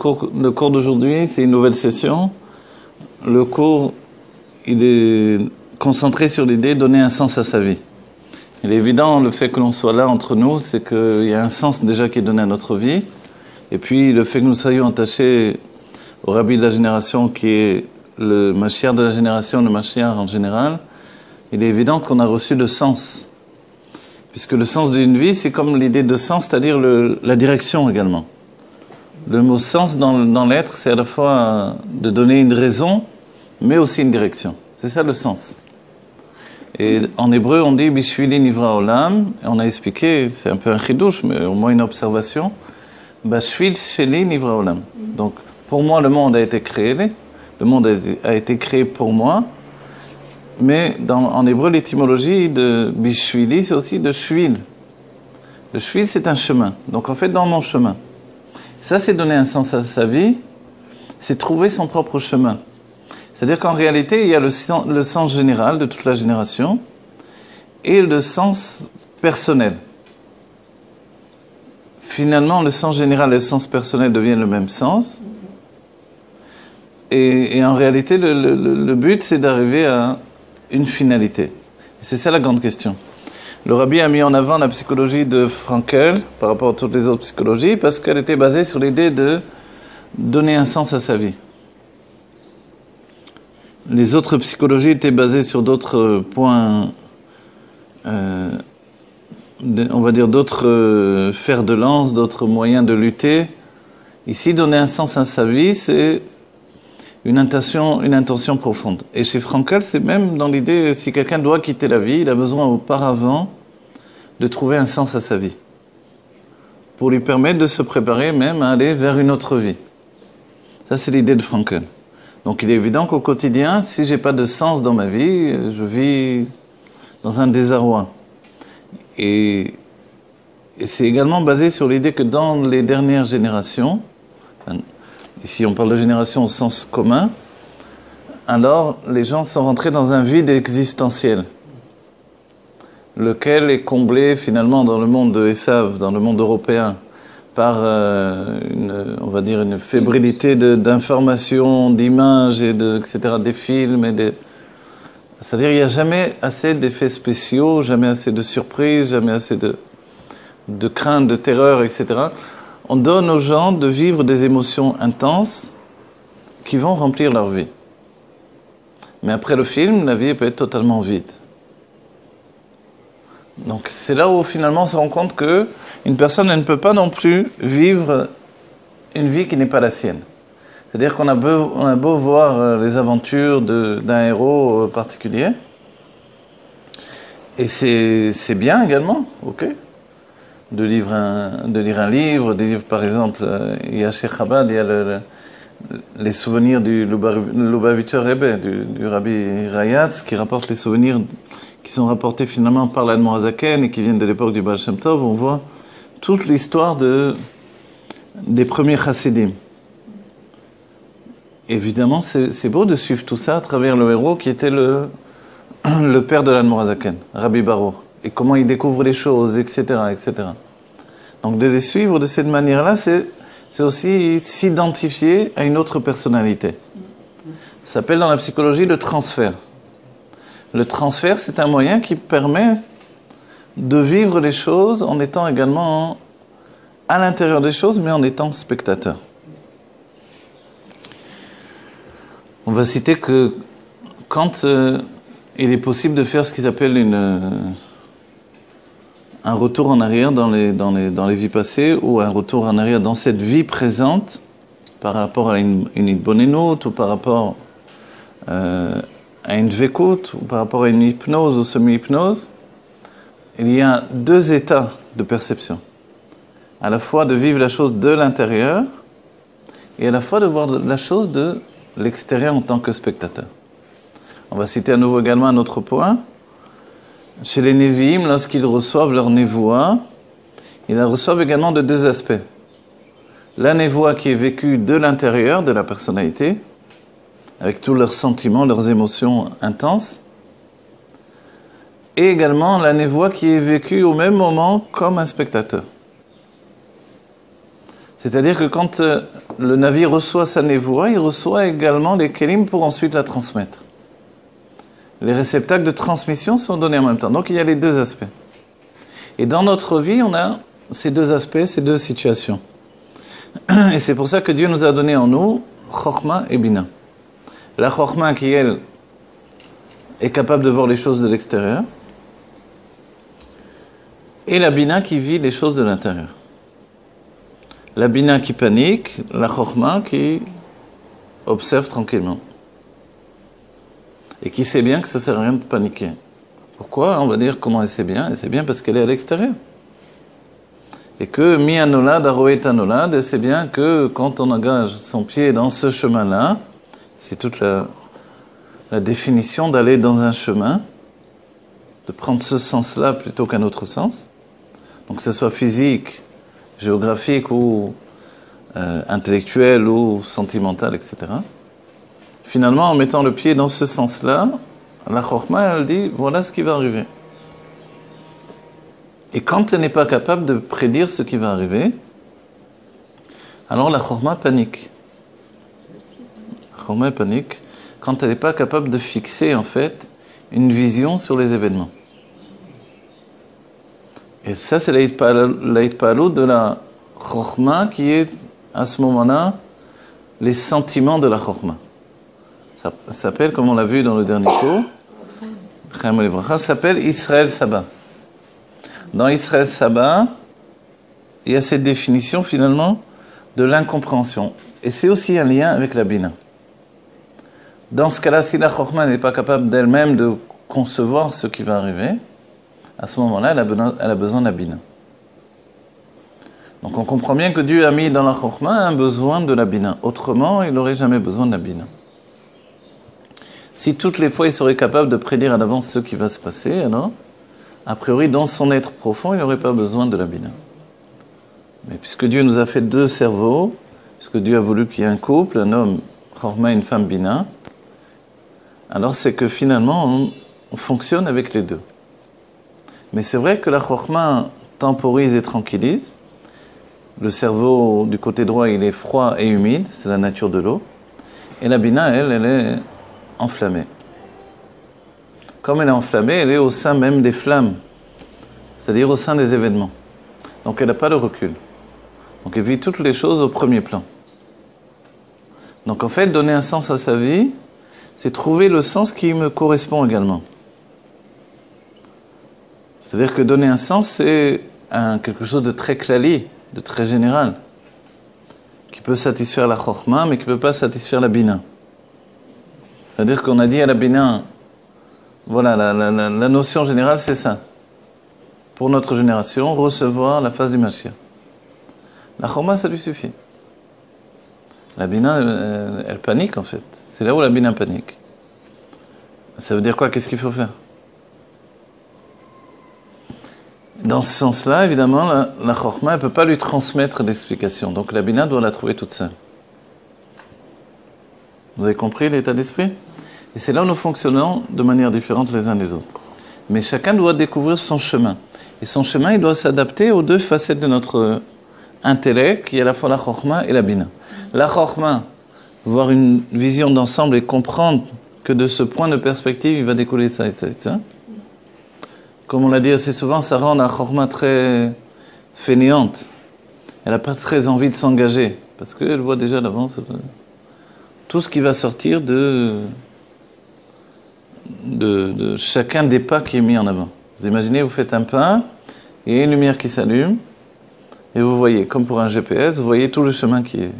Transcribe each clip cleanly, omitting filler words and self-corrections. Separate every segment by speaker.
Speaker 1: le cours d'aujourd'hui, c'est une nouvelle session. Le cours, il est concentré sur l'idée de donner un sens à sa vie. Il est évident, le fait que l'on soit là entre nous, c'est qu'il y a un sens déjà qui est donné à notre vie. Et puis, le fait que nous soyons attachés au Rabbi de la génération, qui est le Mashiach de la génération, le Mashiach en général, il est évident qu'on a reçu le sens. Puisque le sens d'une vie, c'est comme l'idée de sens, c'est-à-dire la direction également. Le mot sens dans l'être, c'est à la fois de donner une raison, mais aussi une direction. C'est ça le sens. Et en hébreu, on dit « Bishvili nivra olam », et on a expliqué, c'est un peu un chidouche, mais au moins une observation, « Bashvil sheli nivra olam ». Donc, pour moi, le monde a été créé, le monde a été créé pour moi, mais en hébreu, l'étymologie de « Bishvili », c'est aussi de « shvil ». Le shvil, c'est un chemin. Donc, en fait, dans mon chemin. Ça, c'est donner un sens à sa vie, c'est trouver son propre chemin. C'est-à-dire qu'en réalité, il y a le sens général de toute la génération et le sens personnel. Finalement, le sens général et le sens personnel deviennent le même sens. Et en réalité, le but, c'est d'arriver à une finalité. Et c'est ça la grande question. Le Rabbi a mis en avant la psychologie de Frankel par rapport à toutes les autres psychologies parce qu'elle était basée sur l'idée de donner un sens à sa vie. Les autres psychologies étaient basées sur d'autres points, on va dire d'autres fers de lance, d'autres moyens de lutter. Ici, donner un sens à sa vie, c'est une intention profonde. Et chez Frankel, c'est même dans l'idée, si quelqu'un doit quitter la vie, il a besoin auparavant de trouver un sens à sa vie, pour lui permettre de se préparer même à aller vers une autre vie. Ça, c'est l'idée de Frankel. Donc, il est évident qu'au quotidien, si j'ai pas de sens dans ma vie, je vis dans un désarroi. Et c'est également basé sur l'idée que dans les dernières générations, ici on parle de génération au sens commun, alors les gens sont rentrés dans un vide existentiel, lequel est comblé finalement dans le monde de Esav, dans le monde européen, par on va dire une fébrilité d'informations, d'images, etc., des films. C'est-à-dire qu'il n'y a jamais assez d'effets spéciaux, jamais assez de surprises, jamais assez de crainte, de terreur, etc. On donne aux gens de vivre des émotions intenses qui vont remplir leur vie. Mais après le film, la vie peut être totalement vide. Donc c'est là où finalement on se rend compte que une personne elle ne peut pas non plus vivre une vie qui n'est pas la sienne. C'est-à-dire qu'on a beau voir les aventures d'un héros particulier, et c'est bien également, ok, de lire un livre, des livres par exemple, il y a chez Chabad, il y a les souvenirs du Lubavitcher Rebbe, du Rabbi Rayatz, qui rapporte les souvenirs qui sont rapportés finalement par l'Admor Hazaken et qui viennent de l'époque du Baal Shem Tov. On voit toute l'histoire des premiers chassidim. Évidemment, c'est beau de suivre tout ça à travers le héros qui était le père de l'Admor Hazaken, Rabbi Baruch, et comment il découvre les choses, etc., etc. Donc de les suivre de cette manière-là, c'est aussi s'identifier à une autre personnalité. Ça s'appelle dans la psychologie le transfert. Le transfert, c'est un moyen qui permet de vivre les choses en étant également à l'intérieur des choses, mais en étant spectateur. On va citer que quand il est possible de faire ce qu'ils appellent un retour en arrière dans les vies passées, ou un retour en arrière dans cette vie présente, par rapport à une hitbonenut, ou par rapport à une dvekout, ou par rapport à une hypnose ou semi-hypnose, il y a deux états de perception. À la fois de vivre la chose de l'intérieur, et à la fois de voir la chose de l'extérieur en tant que spectateur. On va citer à nouveau également un autre point. Chez les Nevi'im, lorsqu'ils reçoivent leur névoie, ils la reçoivent également de deux aspects. La névoie qui est vécue de l'intérieur de la personnalité, avec tous leurs sentiments, leurs émotions intenses, et également la névoie qui est vécue au même moment comme un spectateur. C'est-à-dire que quand le navire reçoit sa névoie, il reçoit également les kélim pour ensuite la transmettre. Les réceptacles de transmission sont donnés en même temps. Donc il y a les deux aspects. Et dans notre vie, on a ces deux aspects, ces deux situations. Et c'est pour ça que Dieu nous a donné en nous Chokhmah et Bina. La Chokhmah qui, elle, est capable de voir les choses de l'extérieur. Et la Bina qui vit les choses de l'intérieur. La Bina qui panique, la Chokhmah qui observe tranquillement. Et qui sait bien que ça ne sert à rien de paniquer. Pourquoi? On va dire comment elle sait bien. Elle sait bien parce qu'elle est à l'extérieur. Et que mi anolad, aroet anolad, elle sait bien que quand on engage son pied dans ce chemin-là, c'est toute la définition d'aller dans un chemin, de prendre ce sens-là plutôt qu'un autre sens. Donc que ce soit physique, géographique ou intellectuel ou sentimental, etc. Finalement, en mettant le pied dans ce sens-là, la Chokhmah, elle dit, voilà ce qui va arriver. Et quand elle n'est pas capable de prédire ce qui va arriver, alors la Chokhmah panique. La Chokhmah panique quand elle n'est pas capable de fixer, en fait, une vision sur les événements. Et ça, c'est l'Aïtpalou de la Chokhmah qui est, à ce moment-là, les sentiments de la Chokhmah. Ça s'appelle, comme on l'a vu dans le dernier cours, ça s'appelle Israël Saba. Dans Israël Saba, il y a cette définition finalement de l'incompréhension. Et c'est aussi un lien avec la Bina. Dans ce cas-là, si la Chokhmah n'est pas capable d'elle-même de concevoir ce qui va arriver, à ce moment-là, elle a besoin de la Bina. Donc on comprend bien que Dieu a mis dans la Chokhmah un besoin de la Bina. Autrement, il n'aurait jamais besoin de la Bina. Si toutes les fois il serait capable de prédire à l'avance ce qui va se passer, alors, a priori, dans son être profond, il n'aurait pas besoin de la Bina. Mais puisque Dieu nous a fait deux cerveaux, puisque Dieu a voulu qu'il y ait un couple, un homme Chokhmah et une femme Bina, alors c'est que finalement, on fonctionne avec les deux. Mais c'est vrai que la Chokhmah temporise et tranquillise. Le cerveau du côté droit, il est froid et humide, c'est la nature de l'eau. Et la Bina, elle est enflammée. Comme elle est enflammée, elle est au sein même des flammes, c'est-à-dire au sein des événements. Donc elle n'a pas de recul. Donc elle vit toutes les choses au premier plan. Donc en fait, donner un sens à sa vie, c'est trouver le sens qui me correspond également. C'est-à-dire que donner un sens, c'est quelque chose de très klali, de très général, qui peut satisfaire la Chokhmah, mais qui ne peut pas satisfaire la Bina. C'est-à-dire qu'on a dit à la Bina, voilà, la notion générale, c'est ça. Pour notre génération, recevoir la face du Mashiach. La Chokhmah, ça lui suffit. La Bina, elle panique en fait. C'est là où la Bina panique. Ça veut dire quoi? Qu'est-ce qu'il faut faire? Dans ce sens-là, évidemment, la Chokhmah ne peut pas lui transmettre l'explication. Donc la Bina doit la trouver toute seule. Vous avez compris l'état d'esprit? Et c'est là où nous fonctionnons de manière différente les uns des autres. Mais chacun doit découvrir son chemin. Et son chemin, il doit s'adapter aux deux facettes de notre intellect, qui est à la fois la Chokhmah et la Bina. La Chokhmah, voir une vision d'ensemble et comprendre que de ce point de perspective, il va découler ça et ça et ça. Comme on l'a dit assez souvent, ça rend la Chokhmah très fainéante. Elle n'a pas très envie de s'engager, parce qu'elle voit déjà d'avance tout ce qui va sortir de chacun des pas qui est mis en avant. Vous imaginez, vous faites un pas, et il y a une lumière qui s'allume, et vous voyez, comme pour un GPS, vous voyez tout le chemin qui est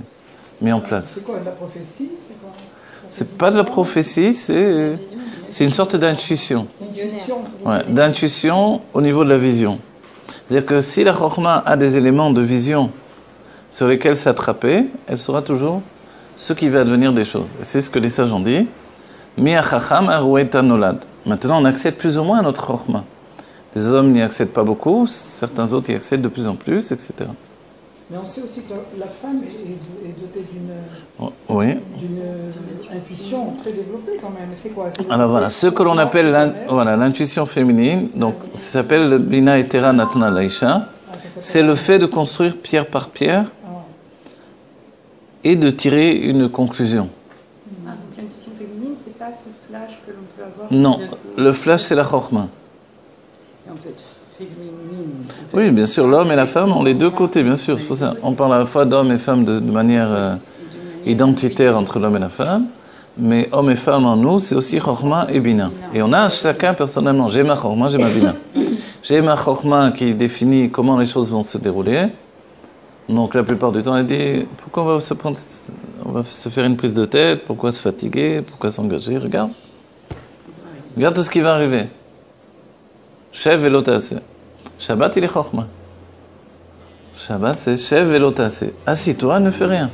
Speaker 1: mis en place.
Speaker 2: C'est quoi, de la prophétie? C'est quoi?
Speaker 1: C'est pas de la prophétie, c'est une sorte d'intuition. Ouais, d'intuition au niveau de la vision. C'est-à-dire que si la Chokhmah a des éléments de vision sur lesquels s'attraper, elle saura toujours ce qui va advenir des choses. Et c'est ce que les sages ont dit. Mi achacham arouet anolad. Maintenant, on accède plus ou moins à notre Chokhmah. Les hommes n'y accèdent pas beaucoup, certains autres y accèdent de plus en plus, etc.
Speaker 2: Mais on sait aussi que la femme est dotée
Speaker 1: oui.
Speaker 2: d'une intuition très développée quand même. C'est quoi?
Speaker 1: Alors voilà, ce que l'on appelle l'intuition féminine, donc ça s'appelle Bina Etera Natna Laïcha, c'est le fait de construire pierre par pierre et de tirer une conclusion.
Speaker 3: Ah, donc l'intuition féminine, c'est pas ce flash que l'on peut avoir.
Speaker 1: Non, le flash c'est la chorma.
Speaker 3: Et en fait, féminine.
Speaker 1: Oui, bien sûr, l'homme et la femme ont les deux côtés, bien sûr. C'est pour ça on parle à la fois d'homme et femme de manière identitaire entre l'homme et la femme. Mais homme et femme en nous, c'est aussi chorma et bina. Et on a chacun personnellement, j'ai ma chorma, j'ai ma bina. J'ai ma chorma qui définit comment les choses vont se dérouler. Donc la plupart du temps, elle dit, pourquoi on va se faire une prise de tête, pourquoi se fatiguer, pourquoi s'engager, regarde. Regarde tout ce qui va arriver. Shev velo ta'aseh. Shabbat, il est chorma. Shabbat, c'est Shev velo ta'aseh. Assis-toi, ne fais rien.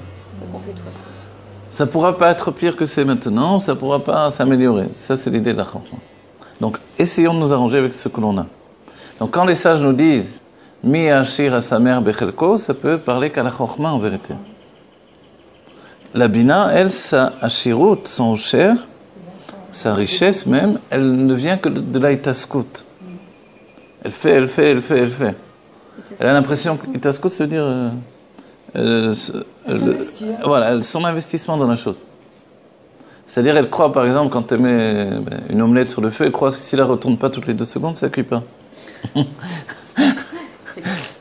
Speaker 1: Ça ne pourra pas être pire que c'est maintenant, ça ne pourra pas s'améliorer. Ça, c'est l'idée de la chorma. Donc, essayons de nous arranger avec ce que l'on a. Donc, quand les sages nous disent « Mi ashir à sa mère bechelko », ça peut parler qu'à la chorma en vérité. La bina, elle, sa ashirut, son cher, sa richesse même, elle ne vient que de la itaskut. Elle fait. Elle a l'impression que itaskut, ça veut dire... voilà, son investissement dans la chose. C'est-à-dire, elle croit, par exemple, quand elle met une omelette sur le feu, elle croit que si elle ne retourne pas toutes les 2 secondes, ça ne cuit pas.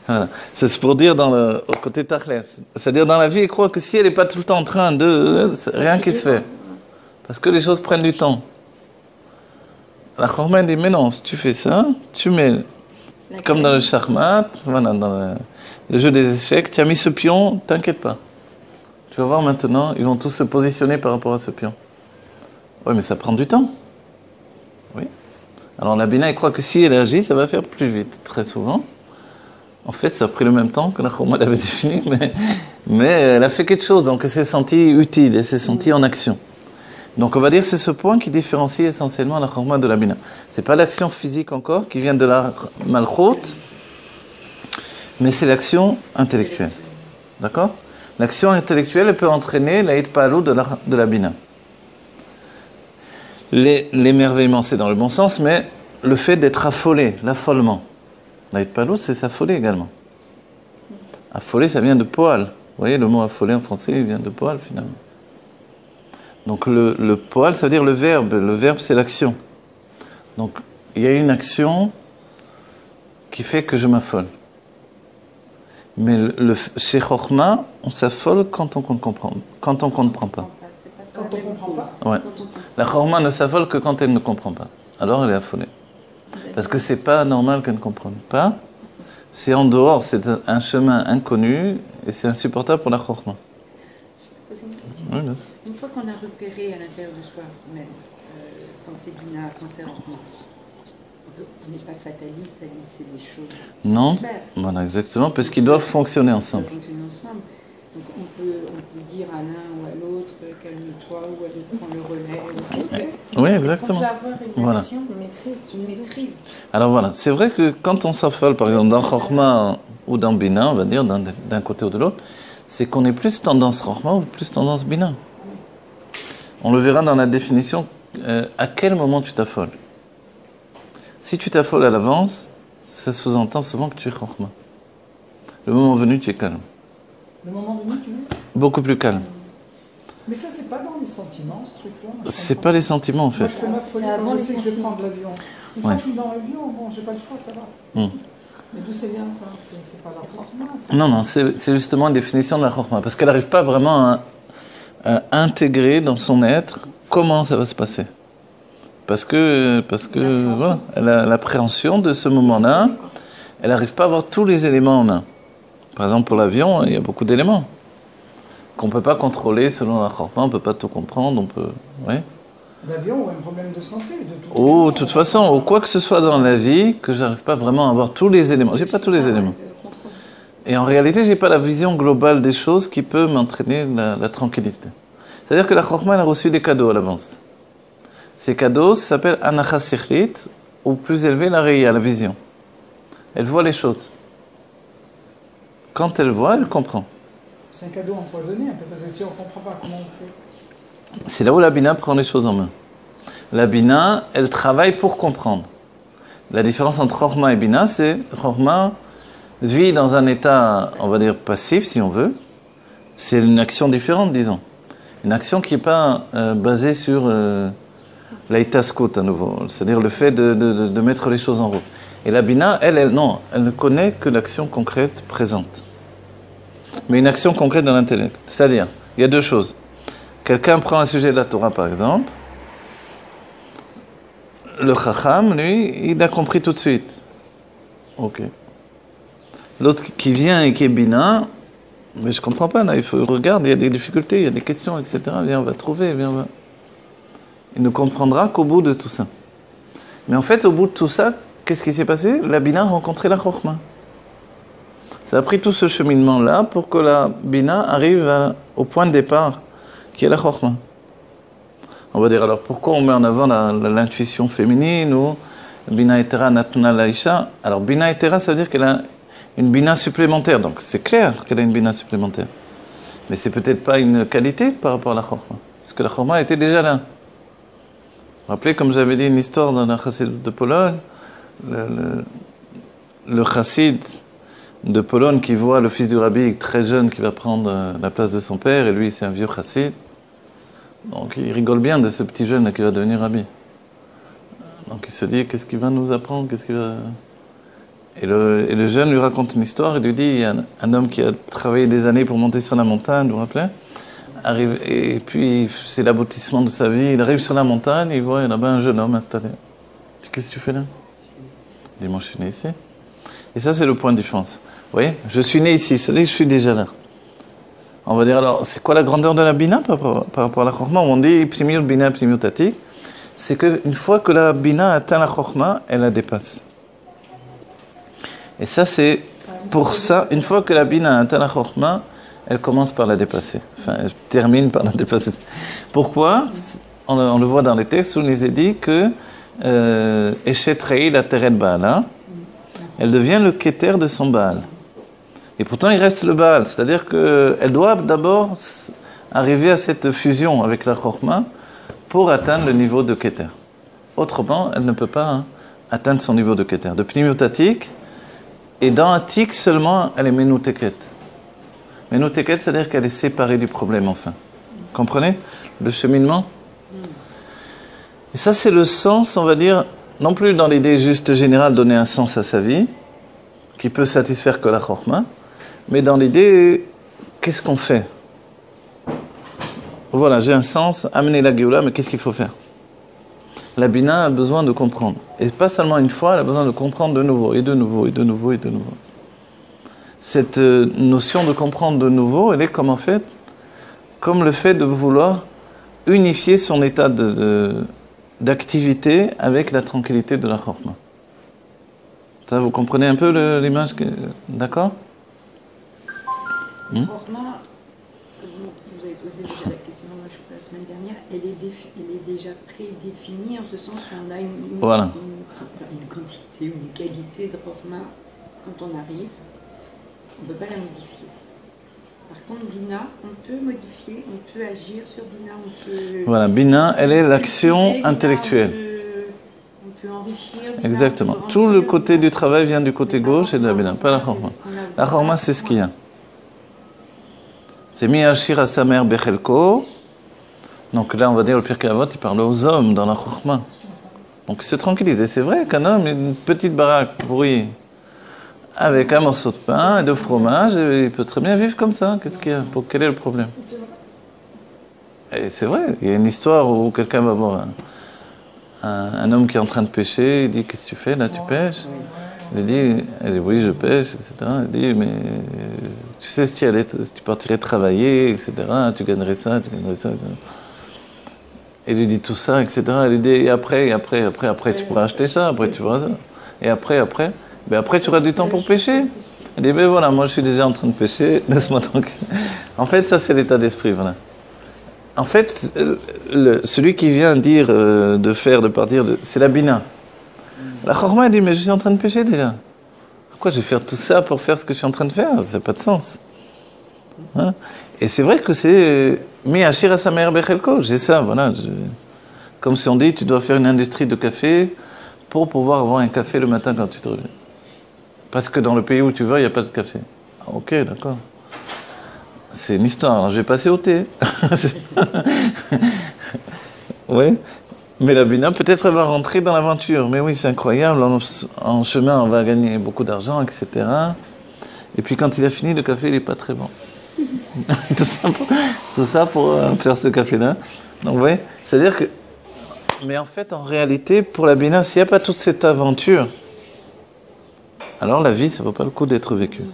Speaker 1: Voilà. C'est pour dire au côté tachles. C'est-à-dire, dans la vie, elle croit que si elle n'est pas tout le temps en train de... rien qui se fait. Parce que les choses prennent du temps. La chorma dit, mais non, si tu fais ça, tu mets, comme dans le shachmat, voilà, dans le jeu des échecs, tu as mis ce pion, t'inquiète pas. Tu vas voir maintenant, ils vont tous se positionner par rapport à ce pion. Oui, mais ça prend du temps. Oui. Alors la bina, elle croit que si elle agit, ça va faire plus vite, très souvent. En fait, ça a pris le même temps que la chorma l'avait défini, mais elle a fait quelque chose, donc elle s'est sentie utile, elle s'est sentie en action. Donc on va dire que c'est ce point qui différencie essentiellement la chorma de la bina. C'est pas l'action physique encore, qui vient de la malchut, mais c'est l'action intellectuelle. D'accord ? L'action intellectuelle, elle peut entraîner la hitpa'alut de la bina. L'émerveillement, c'est dans le bon sens, mais le fait d'être affolé, l'affolement. La hitpa'alut, c'est s'affoler également. Affoler, ça vient de poil. Vous voyez, le mot affolé en français, il vient de poil finalement. Donc le poil, ça veut dire le verbe. Le verbe, c'est l'action. Donc il y a une action qui fait que je m'affole. Mais chez Chochma, on s'affole quand on ne comprend pas.
Speaker 2: Quand on comprend pas.
Speaker 1: Ouais. La Chochma ne s'affole que quand elle ne comprend pas. Alors elle est affolée. Parce que c'est pas normal qu'elle ne comprenne pas. C'est en dehors, c'est un chemin inconnu et c'est insupportable pour la Chochma.
Speaker 3: Je vais poser une question.
Speaker 1: Oui, bien sûr.
Speaker 3: Une fois qu'on a repéré à l'intérieur de soi même, quand c'est bina, quand c'est Chochma, on n'est pas fataliste à laisser les choses
Speaker 1: non,
Speaker 3: se faire.
Speaker 1: Voilà, exactement, parce qu'ils doivent fonctionner ensemble.
Speaker 3: Ils doivent fonctionner ensemble. Donc on peut dire à l'un ou à l'autre, calme-toi, ou à l'autre, prends le relais.
Speaker 1: Oui, exactement.
Speaker 3: Est-ce qu'on peut avoir une
Speaker 1: Voilà.
Speaker 3: action, une maîtrise.
Speaker 1: Alors voilà, c'est vrai que quand on s'affole, par exemple, dans Chochma ou dans Bina, on va dire, d'un côté ou de l'autre, c'est qu'on est plus tendance Chochma ou plus tendance Bina. On le verra dans la définition, à quel moment tu t'affoles. Si tu t'affoles à l'avance, ça sous-entend souvent que tu es Chochma. Le moment venu, tu es calme.
Speaker 2: Le moment venu, tu veux.
Speaker 1: Beaucoup plus calme.
Speaker 2: Mais ça, c'est pas dans les sentiments, ce truc-là.
Speaker 1: C'est pas les sentiments, en
Speaker 2: Moi,
Speaker 1: fait.
Speaker 2: je peux m'affoler quand je sais que je vais prendre l'avion. Une fois que je suis dans l'avion, bon, j'ai pas le choix, ça va. Mais d'où c'est bien ça? C'est pas la Chochma.
Speaker 1: Non, c'est justement une définition de la Chochma. Parce qu'elle n'arrive pas vraiment à intégrer dans son être comment ça va se passer. Parce que voilà, elle a l'appréhension de ce moment-là. Elle n'arrive pas à avoir tous les éléments en main. Par exemple, pour l'avion, il y a beaucoup d'éléments qu'on ne peut pas contrôler selon la Chochma, on ne peut pas tout comprendre, on peut... Oui.
Speaker 2: D'avion ou un problème de santé,
Speaker 1: de toute façon, ou quoi que ce soit dans la vie, que je n'arrive pas vraiment à avoir tous les éléments. Je n'ai pas tous les éléments. Et en réalité, je n'ai pas la vision globale des choses qui peut m'entraîner la tranquillité. C'est-à-dire que la Chochma, elle a reçu des cadeaux à l'avance. Ces cadeaux s'appellent Anacha Sichlit, ou plus élevé, la Reya, la vision. Elle voit les choses. Quand elle voit, elle comprend.
Speaker 2: C'est un cadeau empoisonné un peu, parce que si on ne comprend pas comment on fait.
Speaker 1: C'est là où la Bina prend les choses en main. La Bina, elle travaille pour comprendre. La différence entre Chochma et Bina, c'est Chochma vit dans un état, on va dire, passif, si on veut. c'est une action différente, disons. Une action qui n'est pas basée sur l'aïtaskot à nouveau, c'est-à-dire le fait de mettre les choses en route. Et la bina, elle ne connaît que l'action concrète présente. Mais une action concrète dans l'intellect. C'est-à-dire, il y a deux choses. Quelqu'un prend un sujet de la Torah, par exemple. Le chacham, lui, il a compris tout de suite. Ok. L'autre qui vient et qui est bina, mais je comprends pas, là, regarde, il y a des difficultés, il y a des questions, etc. Viens, on va trouver, Il ne comprendra qu'au bout de tout ça. Mais en fait, au bout de tout ça, qu'est-ce qui s'est passé? La bina a rencontré la chokhma. Ça a pris tout ce cheminement-là pour que la bina arrive au point de départ, qui est la chokhma. On va dire alors, pourquoi on met en avant l'intuition féminine ou bina etera natna laïcha? Alors, bina etera, ça veut dire qu'elle a une bina supplémentaire. Donc, c'est clair qu'elle a une bina supplémentaire. Mais c'est peut-être pas une qualité par rapport à la chokhma. Parce que la chokhma était déjà là. Vous vous rappelez, comme j'avais dit une histoire dans la chassid de Pologne, le chassid de Pologne qui voit le fils du rabbi très jeune qui va prendre la place de son père, et lui c'est un vieux chassid. Donc il rigole bien de ce petit jeune là qui va devenir rabbi. Donc il se dit, qu'est-ce qu'il va nous apprendre, et le jeune lui raconte une histoire, et lui dit, il y a un homme qui a travaillé des années pour monter sur la montagne, vous vous rappelez, arrive, et puis c'est l'aboutissement de sa vie, il arrive sur la montagne, il voit là-bas un jeune homme installé. Il dit, qu'est-ce que tu fais là? Il dit, moi je suis né ici. Et ça c'est le point de différence. Vous voyez, je suis né ici, c'est-à-dire que je suis déjà là. On va dire alors, c'est quoi la grandeur de la bina par rapport à la chokhma? On dit psimiut bina psimiut atik. C'est qu'une fois que la bina atteint la chokhma, elle la dépasse. Et ça c'est pour ça, une fois que la bina atteint la chokhma, elle commence par la dépasser. Enfin, elle termine par la dépasser. Pourquoi? On le voit dans les textes où il nous est dit que Eshet Rei la Teret Baala, elle devient le keter de son Baal. Et pourtant, il reste le Baal. C'est-à-dire qu'elle doit d'abord arriver à cette fusion avec la chokhma pour atteindre le niveau de keter. Autrement, elle ne peut pas atteindre son niveau de keter. De pnimiut atik, et dans atik seulement, elle est menuteket. Menuteket, c'est-à-dire qu'elle est séparée du problème, enfin. Comprenez le cheminement? Et ça, c'est le sens, on va dire, non plus dans l'idée juste générale, donner un sens à sa vie, qui peut satisfaire que la chokhma, mais dans l'idée, qu'est-ce qu'on fait? Voilà, j'ai un sens, amener la Géoula, mais qu'est-ce qu'il faut faire? La bina a besoin de comprendre. Et pas seulement une fois, elle a besoin de comprendre de nouveau, et de nouveau, et de nouveau, et de nouveau. Cette notion de comprendre de nouveau, elle est comme en fait, comme le fait de vouloir unifier son état d'activité avec la tranquillité de la chokhma. Ça, vous comprenez un peu l'image? D'accord?
Speaker 3: Chokhma, vous avez posé déjà la question la semaine dernière, elle est déjà prédéfinie en ce sens qu'on a une quantité ou une qualité de chokhma quand on arrive, on ne peut pas la modifier. Par contre, Bina, on peut modifier, on peut agir sur Bina, on peut...
Speaker 1: Voilà, Bina, elle est l'action intellectuelle.
Speaker 3: On peut enrichir Bina.
Speaker 1: Exactement. Tout le côté du travail vient du côté gauche et de la Bina, pas la chokhma. La chokhma, c'est ce qu'il y a. C'est mi ashir à sa mère bechelko. Donc là, on va dire, le Pirkei Avot, il parle aux hommes dans la chokhma. Donc, se tranquilliser. C'est vrai qu'un homme, une petite baraque pourrie, avec un morceau de pain et de fromage, il peut très bien vivre comme ça. Qu'est-ce qu'il y a? Quel est le problème? Et c'est vrai, il y a une histoire où quelqu'un va voir un homme qui est en train de pêcher, il dit, qu'est-ce que tu fais là, tu pêches? Elle dit, oui, je pêche, etc. Elle dit, mais tu sais, si tu partirais travailler, etc., tu gagnerais ça, etc. Elle lui dit tout ça, etc. Elle lui dit, et après, tu pourras acheter ça, après tu pourras ça. Et après, tu auras du temps pour pêcher. Elle dit, ben voilà, moi je suis déjà en train de pêcher, laisse-moi tranquille. En fait, ça c'est l'état d'esprit, voilà. En fait, celui qui vient dire de partir, c'est la bina. La chokhma, elle dit, mais je suis en train de pêcher déjà. Pourquoi je vais faire tout ça pour faire ce que je suis en train de faire? Ça n'a pas de sens. Hein? Et c'est vrai que c'est mi ashir à sa mère bechelko. J'ai ça, voilà. Comme si on dit, tu dois faire une industrie de café pour pouvoir avoir un café le matin quand tu te réveilles. Parce que dans le pays où tu vas, il n'y a pas de café. Ah, ok, d'accord. c'est une histoire. Alors, je vais passer au thé. Oui. Mais la Bina, peut-être elle va rentrer dans l'aventure. Mais oui, c'est incroyable. En chemin, on va gagner beaucoup d'argent, etc. Et puis quand il a fini, le café, il n'est pas très bon. tout ça pour faire ce café-là. Donc, vous voyez, c'est-à-dire que... Mais en fait, en réalité, pour la Bina, s'il n'y a pas toute cette aventure, alors la vie, ça ne vaut pas le coup d'être vécue.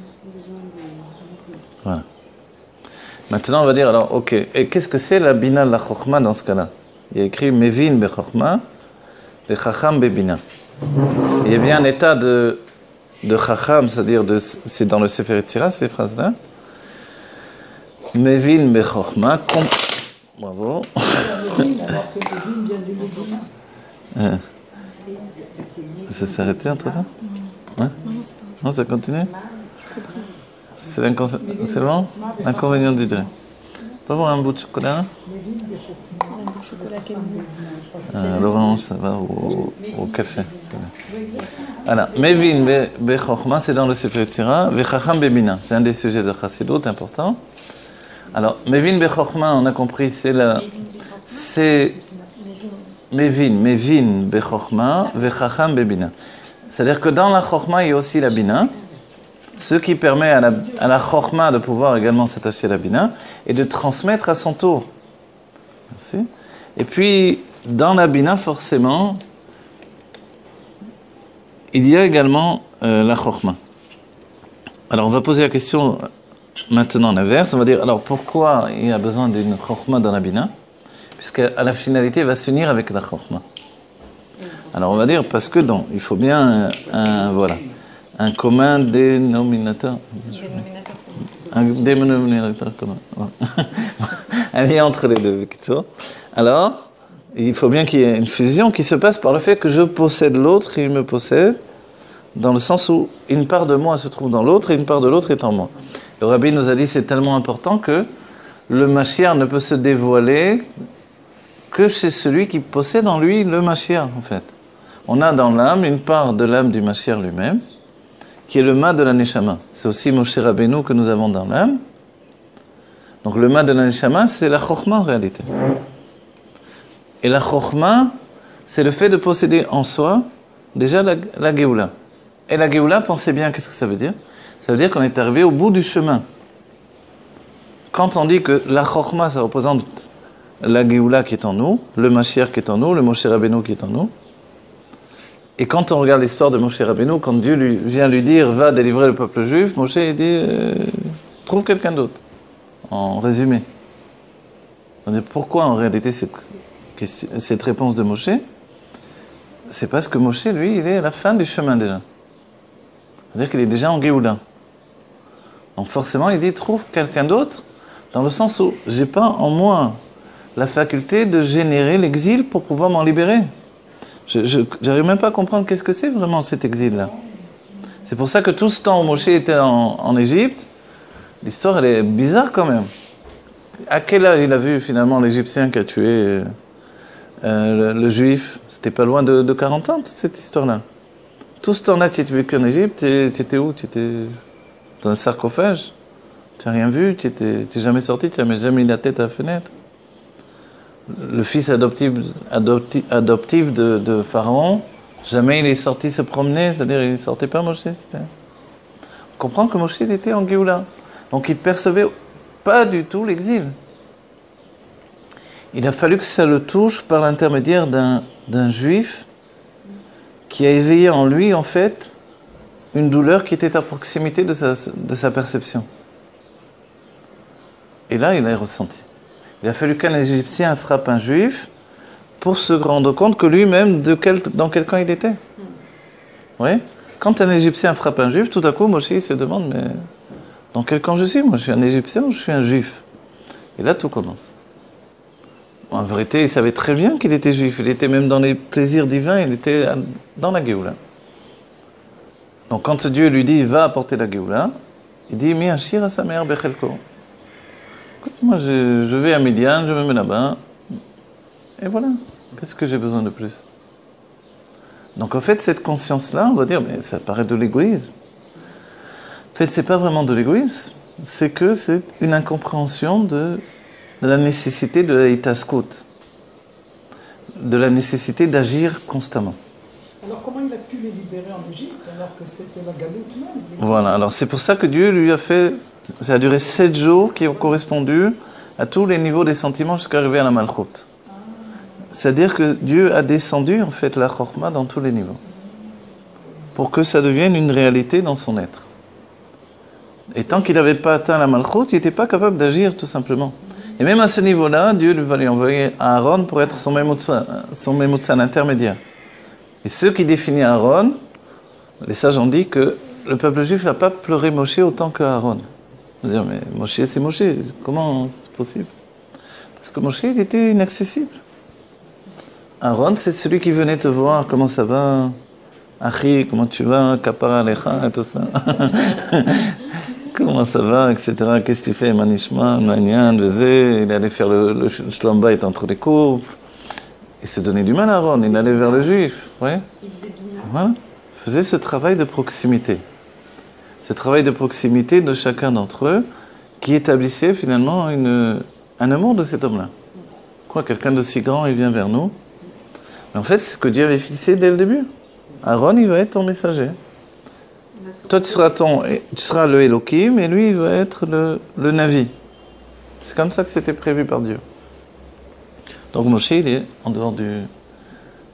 Speaker 1: Voilà. Maintenant, on va dire, alors, ok, et qu'est-ce que c'est la Bina, la Chokhma dans ce cas-là? Il y a écrit Mevin be Chokhma, be Chacham be Bina. Il y a bien un état de Chacham, c'est-à-dire c'est dans le Sefer Yetzirah, ces phrases-là. Mevin be Chokhma, bravo. Ça s'est arrêté entre-temps? Hein? Non, ça continue? C'est bon? L'inconvénient du dé. Pas voir un bout de chocolat? Un bout de chocolat l'orange, ça va au café. Voilà. Mevin be Chokhma, c'est dans le Sefer Yetzirah. Ve Chacham be Bina, c'est un des sujets de Chassidut important. Alors, Mevin be Chokhma, on a compris, c'est Mevin be Chokhma, ve Chacham be Bina. C'est-à-dire que dans la Chokhma, il y a aussi la Bina. Ce qui permet à la Chokhma de pouvoir également s'attacher à la Bina et de transmettre à son tour. Merci. Et puis, dans la Bina, forcément, il y a également la Chokhma. Alors, on va poser la question maintenant en inverse. On va dire, alors pourquoi il y a besoin d'une Chokhma dans la Bina? Puisqu'à la finalité, elle va s'unir avec la Chokhma. Alors, on va dire, parce que non, il faut bien un commun dénominateur. Un dénominateur commun. Un lien entre les deux. Alors, il faut bien qu'il y ait une fusion qui se passe par le fait que je possède l'autre et il me possède, dans le sens où une part de moi se trouve dans l'autre et une part de l'autre est en moi. Le Rabbi nous a dit c'est tellement important que le Mashiach ne peut se dévoiler que chez celui qui possède en lui le Mashiach, en fait. On a dans l'âme une part de l'âme du Mashiach lui-même, qui est le ma de la Neshama. C'est aussi Moshe Rabbeinu que nous avons dans l'âme. Donc le ma de la Neshama, c'est la Chokhma en réalité. Et la Chokhma, c'est le fait de posséder en soi déjà la Géoula. Et la Géoula, pensez bien, qu'est-ce que ça veut dire? Ça veut dire qu'on est arrivé au bout du chemin. Quand on dit que la Chokhma, ça représente la Géoula qui est en nous, le Mashiach qui est en nous, le Moshe Rabbeinu qui est en nous. Et quand on regarde l'histoire de Moshe Rabbeinu, quand Dieu vient lui dire « va délivrer le peuple juif », Moshe dit « trouve quelqu'un d'autre ». En résumé. On dit pourquoi en réalité cette réponse de Moshe? C'est parce que Moshe, lui, il est à la fin du chemin déjà. C'est-à-dire qu'il est déjà en Géoula. Donc forcément, il dit trouve quelqu'un d'autre, dans le sens où j'ai pas en moi la faculté de générer l'exil pour pouvoir m'en libérer. Je n'arrive même pas à comprendre qu'est-ce que c'est vraiment cet exil-là. C'est pour ça que tout ce temps où Moshe était en Égypte, l'histoire elle est bizarre quand même. À quel âge il a vu finalement l'Égyptien qui a tué le Juif? C'était pas loin de 40 ans, toute cette histoire-là. Tout ce temps-là tu étais vécu en Égypte, tu étais où? Tu étais dans un sarcophage? Tu n'as rien vu? Tu n'es jamais sorti? Tu n'as jamais mis la tête à la fenêtre? Le fils adoptif de Pharaon, jamais il est sorti se promener, c'est-à-dire il ne sortait pas Moshe. On comprend que Moshe il était en Géoula. Donc il ne percevait pas du tout l'exil. Il a fallu que ça le touche par l'intermédiaire d'un juif qui a éveillé en lui, en fait, une douleur qui était à proximité de sa perception. Et là, il a ressenti. Il a fallu qu'un Égyptien frappe un Juif pour se rendre compte que lui-même, dans quel camp il était. Oui. Quand un Égyptien frappe un Juif, tout à coup, Moshe se demande, mais dans quel camp je suis? Moi, je suis un Égyptien ou je suis un Juif? Et là, tout commence. En vérité, il savait très bien qu'il était Juif. Il était même dans les plaisirs divins, il était dans la Géoula. Donc, quand Dieu lui dit, va apporter la Géoula, il dit, mi ashir à sa mère bechelko. Écoute, moi, je vais à Midian, je me mets là-bas, et voilà. Qu'est-ce que j'ai besoin de plus? Donc, en fait, cette conscience-là, on va dire, mais ça paraît de l'égoïsme. En fait, c'est pas vraiment de l'égoïsme, c'est que c'est une incompréhension de la nécessité de la hitaskut, de la nécessité d'agir constamment.
Speaker 2: Alors comment il a pu les libérer en Égypte alors que c'était la galoute même?
Speaker 1: Voilà, alors c'est pour ça que Dieu lui a fait, ça a duré 7 jours qui ont correspondu à tous les niveaux des sentiments jusqu'à arriver à la malchoute. C'est-à-dire que Dieu a descendu en fait la chorma dans tous les niveaux pour que ça devienne une réalité dans son être. Et tant qu'il n'avait pas atteint la malchoute, il n'était pas capable d'agir tout simplement. Et même à ce niveau-là, Dieu va lui envoyer Aaron pour être son mémoussa, l'intermédiaire. Et ceux qui définissent Aaron, les sages ont dit que le peuple juif n'a pas pleuré Moshe autant que Aaron. On va dire, mais Moshe, c'est Moshe, comment c'est possible? Parce que Moshe, il était inaccessible. Aaron, c'est celui qui venait te voir, comment ça va, Achi, comment tu vas, Kapara Alecha, et tout ça. Comment ça va, etc. Qu'est-ce que tu fais, Manishma, Manian, Vezé, il allait faire le Shlom Bayit entre les couples. Il se donnait du mal à Aaron, il allait vers le juif. Ouais.
Speaker 3: Il faisait bina.
Speaker 1: Voilà. Il faisait ce travail de proximité. Ce travail de proximité de chacun d'entre eux qui établissait finalement un amour de cet homme-là. Quoi, quelqu'un de si grand, il vient vers nous. Mais en fait, c'est ce que Dieu avait fixé dès le début. Aaron, il va être ton messager. Toi, tu seras le Elohim et lui, il va être le Navi. C'est comme ça que c'était prévu par Dieu. Donc Moshe, il est en dehors de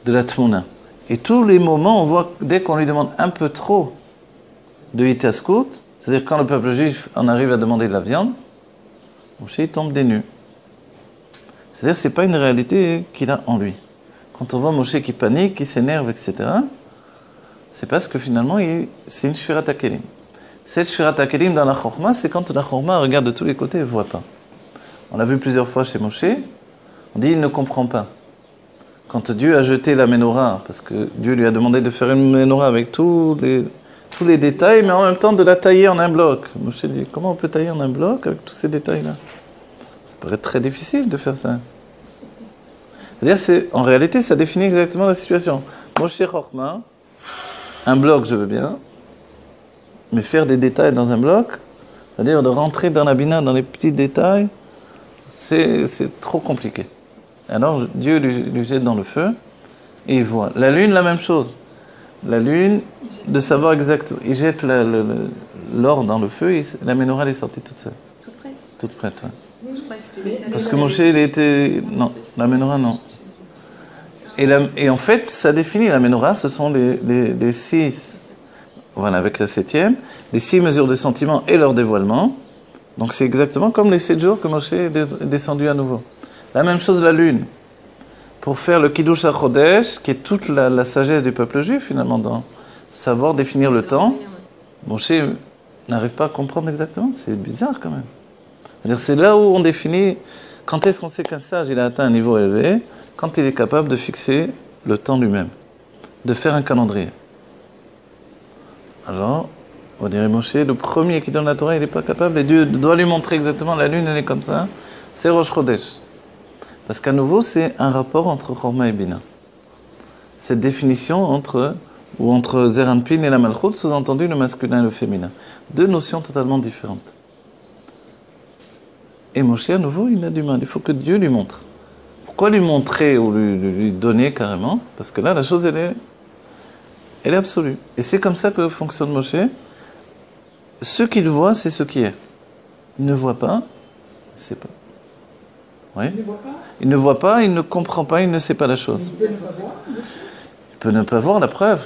Speaker 1: la Tmouna. Et tous les moments, on voit, dès qu'on lui demande un peu trop de hitaskut, c'est-à-dire quand le peuple juif en arrive à demander de la viande, Moshe, il tombe des nues. C'est-à-dire que ce n'est pas une réalité qu'il a en lui. Quand on voit Moshe qui panique, qui s'énerve, etc., c'est parce que finalement, c'est une Shfirat HaKelim. Cette Shfirat HaKelim dans la Chorma, c'est quand la Chorma regarde de tous les côtés et ne voit pas. On l'a vu plusieurs fois chez Moshe, on dit il ne comprend pas. Quand Dieu a jeté la menorah, parce que Dieu lui a demandé de faire une menorah avec tous les détails, mais en même temps de la tailler en un bloc. Moshe dit, comment on peut tailler en un bloc avec tous ces détails-là? Ça paraît très difficile de faire ça. C'est-à-dire, en réalité, ça définit exactement la situation. Moshe Chorma, un bloc, je veux bien, mais faire des détails dans un bloc, c'est-à-dire de rentrer dans la bina, dans les petits détails, c'est trop compliqué. Alors Dieu lui jette dans le feu et il voit. La lune, la même chose. La lune, de savoir exactement. Il jette l'or dans le feu et la menorah est sortie toute seule.
Speaker 3: Toute prête?
Speaker 1: Toute prête, ouais.
Speaker 3: Je crois que c'était
Speaker 1: Parce que Moshe, il était... Non, la menorah, non. Et en fait, ça définit la menorah, ce sont les 6, voilà, avec la 7e, les 6 mesures de sentiment et leur dévoilement. Donc c'est exactement comme les 7 jours que Moshe est descendu à nouveau. La même chose la lune. Pour faire le Kiddush HaChodesh, qui est toute la sagesse du peuple juif finalement, dans savoir définir le temps, Moshe n'arrive pas à comprendre exactement. C'est bizarre quand même. C'est-à-dire, c'est là où on définit quand est-ce qu'on sait qu'un sage il a atteint un niveau élevé, quand il est capable de fixer le temps lui-même, de faire un calendrier. Alors, on dirait Moshe, le premier qui donne la Torah, il n'est pas capable, et Dieu doit lui montrer exactement, la lune elle est comme ça, c'est Rosh Chodesh. Parce qu'à nouveau, c'est un rapport entre Chorma et Bina. Cette définition entre Zeir Anpin et la Malchut, sous-entendu le masculin et le féminin. Deux notions totalement différentes. Et Moshe, à nouveau, il a du mal, il faut que Dieu lui montre. Pourquoi lui montrer ou lui donner carrément? Parce que là, la chose, elle est absolue. Et c'est comme ça que fonctionne Moshe. Ce qu'il voit, c'est ce qui est. Il ne voit pas, c'est pas. Oui.
Speaker 2: Il ne voit pas?
Speaker 1: Il ne voit pas, il ne comprend pas, il ne sait pas la chose.
Speaker 2: Il peut ne pas voir, Moshe?
Speaker 1: Il peut ne pas voir, la preuve.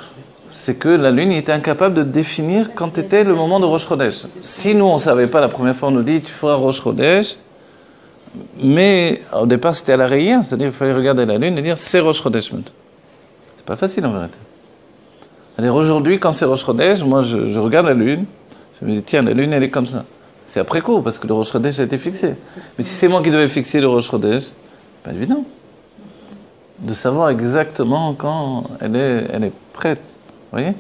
Speaker 1: C'est que la lune était incapable de définir quand était le moment de Rosh Chodesh. Si nous, on ne savait pas, la première fois, on nous dit, tu feras Rosh Chodesh. Mais au départ, c'était à la rayée, c'est-à-dire qu'il fallait regarder la lune et dire, c'est Rosh Chodesh. C'est pas facile en vérité. C'est-à-dire aujourd'hui, quand c'est Rosh Chodesh, moi, je regarde la lune, je me dis, tiens, la lune, elle est comme ça. C'est après coup, parce que le Rosh Chodesh a été fixé. Mais si c'est moi qui devais fixer le Rosh Chodesh, pas évident. De savoir exactement quand elle est prête. Vous voyez?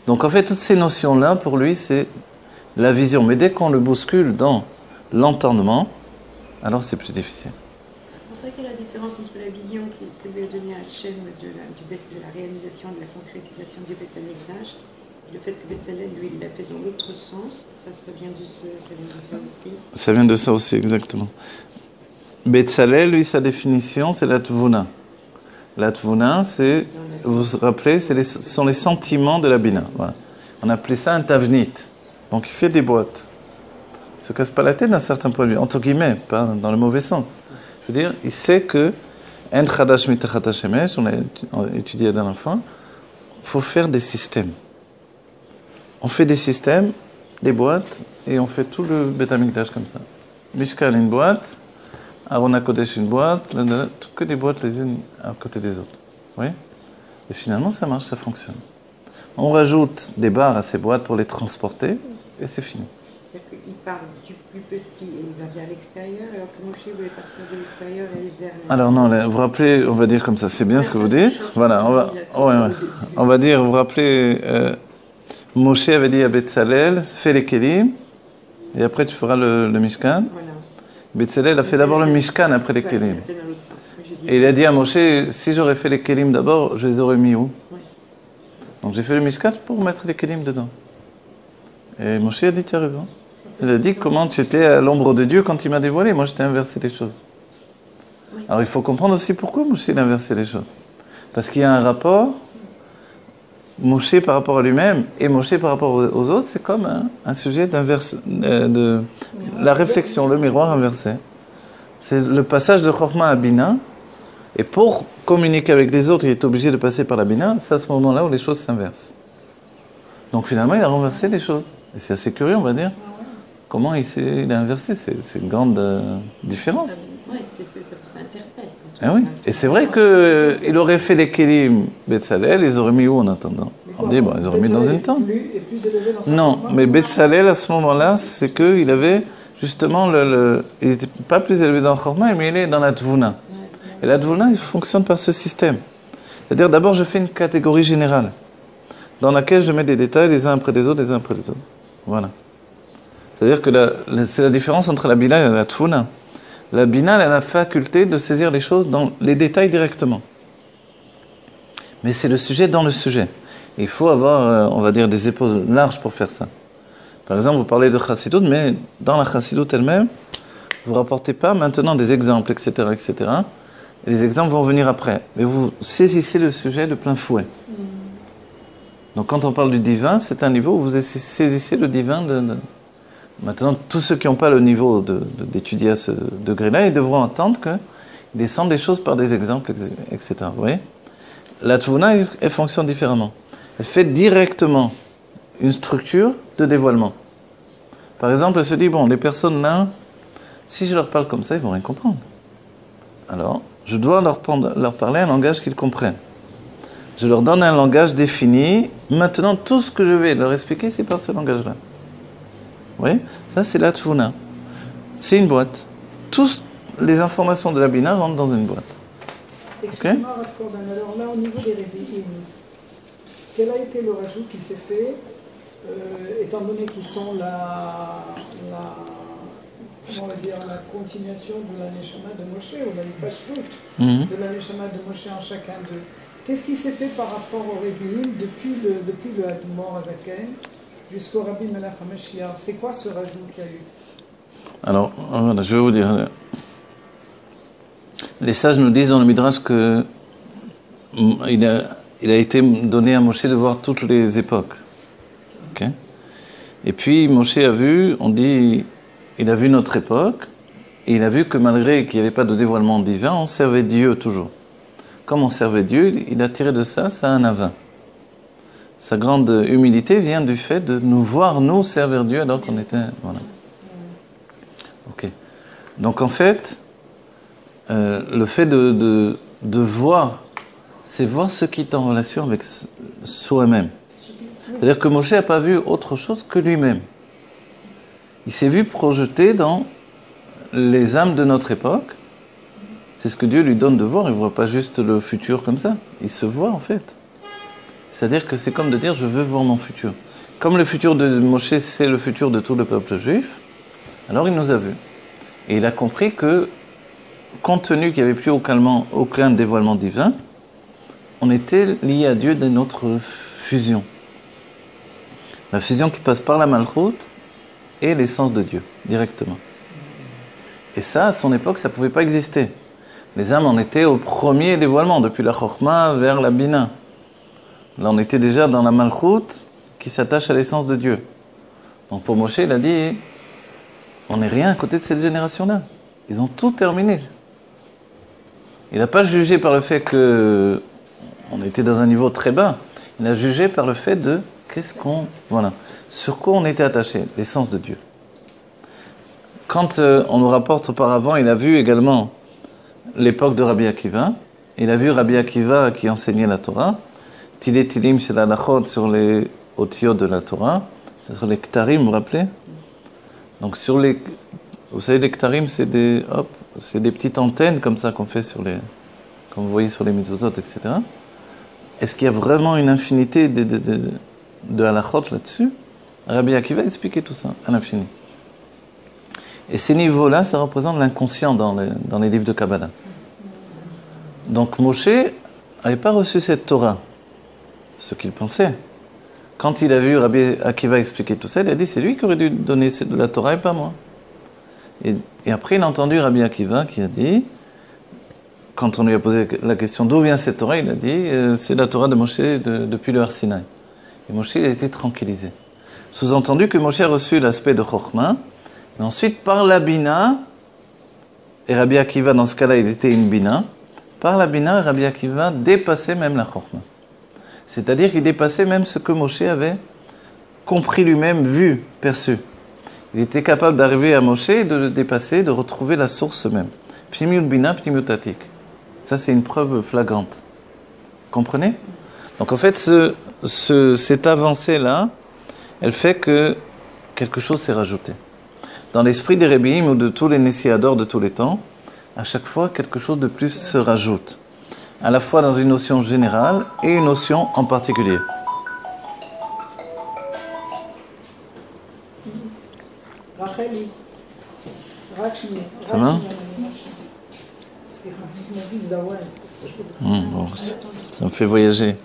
Speaker 1: Donc en fait, toutes ces notions-là, pour lui, c'est la vision. Mais dès qu'on le bouscule dans l'entendement, alors c'est plus difficile.
Speaker 3: C'est pour ça qu'il y a la différence entre la vision que lui a donnée Hachem de la réalisation, de la concrétisation du Beth Amikdash Le fait que Betzalel, lui, il l'a fait dans l'autre sens, ça vient de ça aussi.
Speaker 1: Ça vient de ça aussi, exactement. Betzalel, lui, sa définition, c'est la tvuna. La tvuna, c'est, vous vous rappelez, ce sont les sentiments de la bina. Voilà. On appelait ça un tavnit. Donc il fait des boîtes. Il ne se casse pas la tête d'un certain point de vue, entre guillemets, pas dans le mauvais sens. Je veux dire, il sait que En Chadash Mitachat Hashemesh, on a étudié la dernière fois, il faut faire des systèmes. On fait des systèmes, des boîtes, et on fait tout le Beth Amikdash comme ça. Mishkan, une boîte, Aaron HaKodesh, une boîte, que des boîtes les unes à côté des autres. Oui. Et finalement, ça marche, ça fonctionne. On rajoute des barres à ces boîtes pour les transporter, et c'est fini.
Speaker 3: C'est-à-dire qu'il part du plus petit et il va vers l'extérieur, alors que Moshe voulait partir de l'extérieur et aller vers l'extérieur.
Speaker 1: Alors non, vous vous rappelez, on va dire comme ça, c'est bien ce que vous dites. Voilà, on va dire, vous vous rappelez, Moshe avait dit à Betzalel, fais les kelim, et après tu feras le Mishkan. Voilà. Betzalel a fait d'abord le Mishkan après les kelim. Et il a dit à Moshe, si j'aurais fait les kelim d'abord, je les aurais mis où? Donc j'ai fait le Mishkan pour mettre les kelim dedans. Et Moshe a dit, tu as raison. Il a dit, comment tu étais à l'ombre de Dieu quand il m'a dévoilé. Moi, j'étais inversé les choses. Alors il faut comprendre aussi pourquoi Moshe a inversé les choses. Parce qu'il y a un rapport, Moshe par rapport à lui-même et Moshe par rapport aux autres, c'est comme un sujet de la réflexion, le miroir inversé. C'est le passage de Chokhmah à Bina. Et pour communiquer avec les autres, il est obligé de passer par la Bina. C'est à ce moment-là où les choses s'inversent. Donc finalement, il a renversé les choses. Et c'est assez curieux, on va dire. Comment il a inversé? C'est une grande différence.
Speaker 3: Oui, ça interpelle.
Speaker 1: Ah oui. Et c'est vrai qu'il aurait fait les kelim Betzalel, ils auraient mis où en attendant? On dit, bon, ils auraient mis dans une tente. Non, mais Betzalel, à ce moment-là, c'est qu'il avait justement il n'était pas plus élevé dans le Chorma, mais il est dans la Tvuna. Et la Tvuna, il fonctionne par ce système. C'est-à-dire, d'abord, je fais une catégorie générale, dans laquelle je mets des détails les uns après les autres, les uns après les autres. Voilà. C'est-à-dire que c'est la différence entre la Bina et la Tvuna. La Bina, elle a la faculté de saisir les choses dans les détails directement. Mais c'est le sujet dans le sujet. Il faut avoir, on va dire, des épaules larges pour faire ça. Par exemple, vous parlez de Chassidut, mais dans la Chassidut elle-même, vous ne rapportez pas maintenant des exemples, etc., etc. Et les exemples vont venir après. Mais vous saisissez le sujet de plein fouet. Donc quand on parle du divin, c'est un niveau où vous saisissez le divin Maintenant, tous ceux qui n'ont pas le niveau d'étudier à ce degré-là, ils devront entendre qu'ils descendent les choses par des exemples, etc. Vous voyez? La Tvuna, elle fonctionne différemment. Elle fait directement une structure de dévoilement. Par exemple, elle se dit, bon, les personnes là, si je leur parle comme ça, ils ne vont rien comprendre. Alors, je dois leur parler un langage qu'ils comprennent. Je leur donne un langage défini. Maintenant, tout ce que je vais leur expliquer, c'est par ce langage-là. Vous voyez? Ça, c'est la Tvuna. C'est une boîte. Toutes les informations de la Bina rentrent dans une boîte.
Speaker 2: Excusez-moi, Rav Korban. Alors là, au niveau des Revi'im, quel a été le rajout qui s'est fait, étant donné qu'ils sont on va dire, la continuation de la Neshama de Moshe, ou la Pashut de la Neshama de Moshe en chacun d'eux. Qu'est-ce qui s'est fait par rapport au Revi'im depuis le Admor Azaken jusqu'au Rabbi Melech HaMashiach? C'est quoi ce rajout qu'il y a eu?
Speaker 1: Alors, voilà, je vais vous dire. Les sages nous disent dans le Midrash que il a été donné à Moshe de voir toutes les époques. Okay? Et puis Moshe a vu, on dit, il a vu notre époque, et il a vu que malgré qu'il n'y avait pas de dévoilement divin, on servait Dieu toujours. Comme on servait Dieu, il a tiré de ça un avin. Sa grande humilité vient du fait de nous voir, nous, servir Dieu alors qu'on était... Voilà. Ok. Donc en fait, le fait de voir, c'est voir ce qui est en relation avec soi-même. C'est-à-dire que Moshe n'a pas vu autre chose que lui-même. Il s'est vu projeté dans les âmes de notre époque. C'est ce que Dieu lui donne de voir. Il ne voit pas juste le futur comme ça. Il se voit en fait. C'est-à-dire que c'est comme de dire, je veux voir mon futur. Comme le futur de Moshe, c'est le futur de tout le peuple juif, alors il nous a vus. Et il a compris que, compte tenu qu'il n'y avait plus aucun dévoilement divin, on était lié à Dieu dans notre fusion. La fusion qui passe par la Malchut et l'essence de Dieu, directement. Et ça, à son époque, ça ne pouvait pas exister. Les âmes en étaient au premier dévoilement, depuis la Chokhmah vers la Bina. Là, on était déjà dans la Malchut qui s'attache à l'essence de Dieu. Donc pour Moshe, il a dit, on n'est rien à côté de cette génération-là. Ils ont tout terminé. Il n'a pas jugé par le fait qu'on était dans un niveau très bas. Il a jugé par le fait de voilà, sur quoi on était attaché, l'essence de Dieu. Quand on nous rapporte auparavant, il a vu également l'époque de Rabbi Akiva. Il a vu Rabbi Akiva qui enseignait la Torah. Tilé Tilim chez la Lachot sur les otiyot de la Torah. C'est sur les Ktarim, vous vous rappelez? Donc sur les... Vous savez, les Ktarim, c'est des petites antennes comme ça qu'on fait sur les... Comme vous voyez sur les mitzvot, etc. Est-ce qu'il y a vraiment une infinité de halachot là-dessus? Rabbi Akiva expliquait tout ça, à l'infini. Et ces niveaux-là, ça représente l'inconscient dans les livres de Kabbalah. Donc Moshe n'avait pas reçu cette Torah, ce qu'il pensait. Quand il a vu Rabbi Akiva expliquer tout ça, il a dit c'est lui qui aurait dû donner la Torah et pas moi. Et après, il a entendu Rabbi Akiva qui a dit, quand on lui a posé la question d'où vient cette Torah, il a dit c'est la Torah de Moshe depuis le Har Sinaï. Et Moshe il a été tranquillisé. Sous-entendu que Moshe a reçu l'aspect de Chokhmah, mais ensuite par la Bina, et Rabbi Akiva dans ce cas-là il était une Bina, par la Bina, Rabbi Akiva dépassait même la Chokhmah. C'est-à-dire qu'il dépassait même ce que Moshe avait compris lui-même, vu, perçu. Il était capable d'arriver à Moshe, de le dépasser, de retrouver la source même. Pnimiut Bina, Pnimiut Atik. Ça, c'est une preuve flagrante. Comprenez? Donc, en fait, cette avancée-là, elle fait que quelque chose s'est rajouté. Dans l'esprit des Rebbeim ou de tous les Nessiadors de tous les temps, à chaque fois, quelque chose de plus se rajoute. À la fois dans une notion générale et une notion en particulier. Ça va? Bon, ça me fait voyager.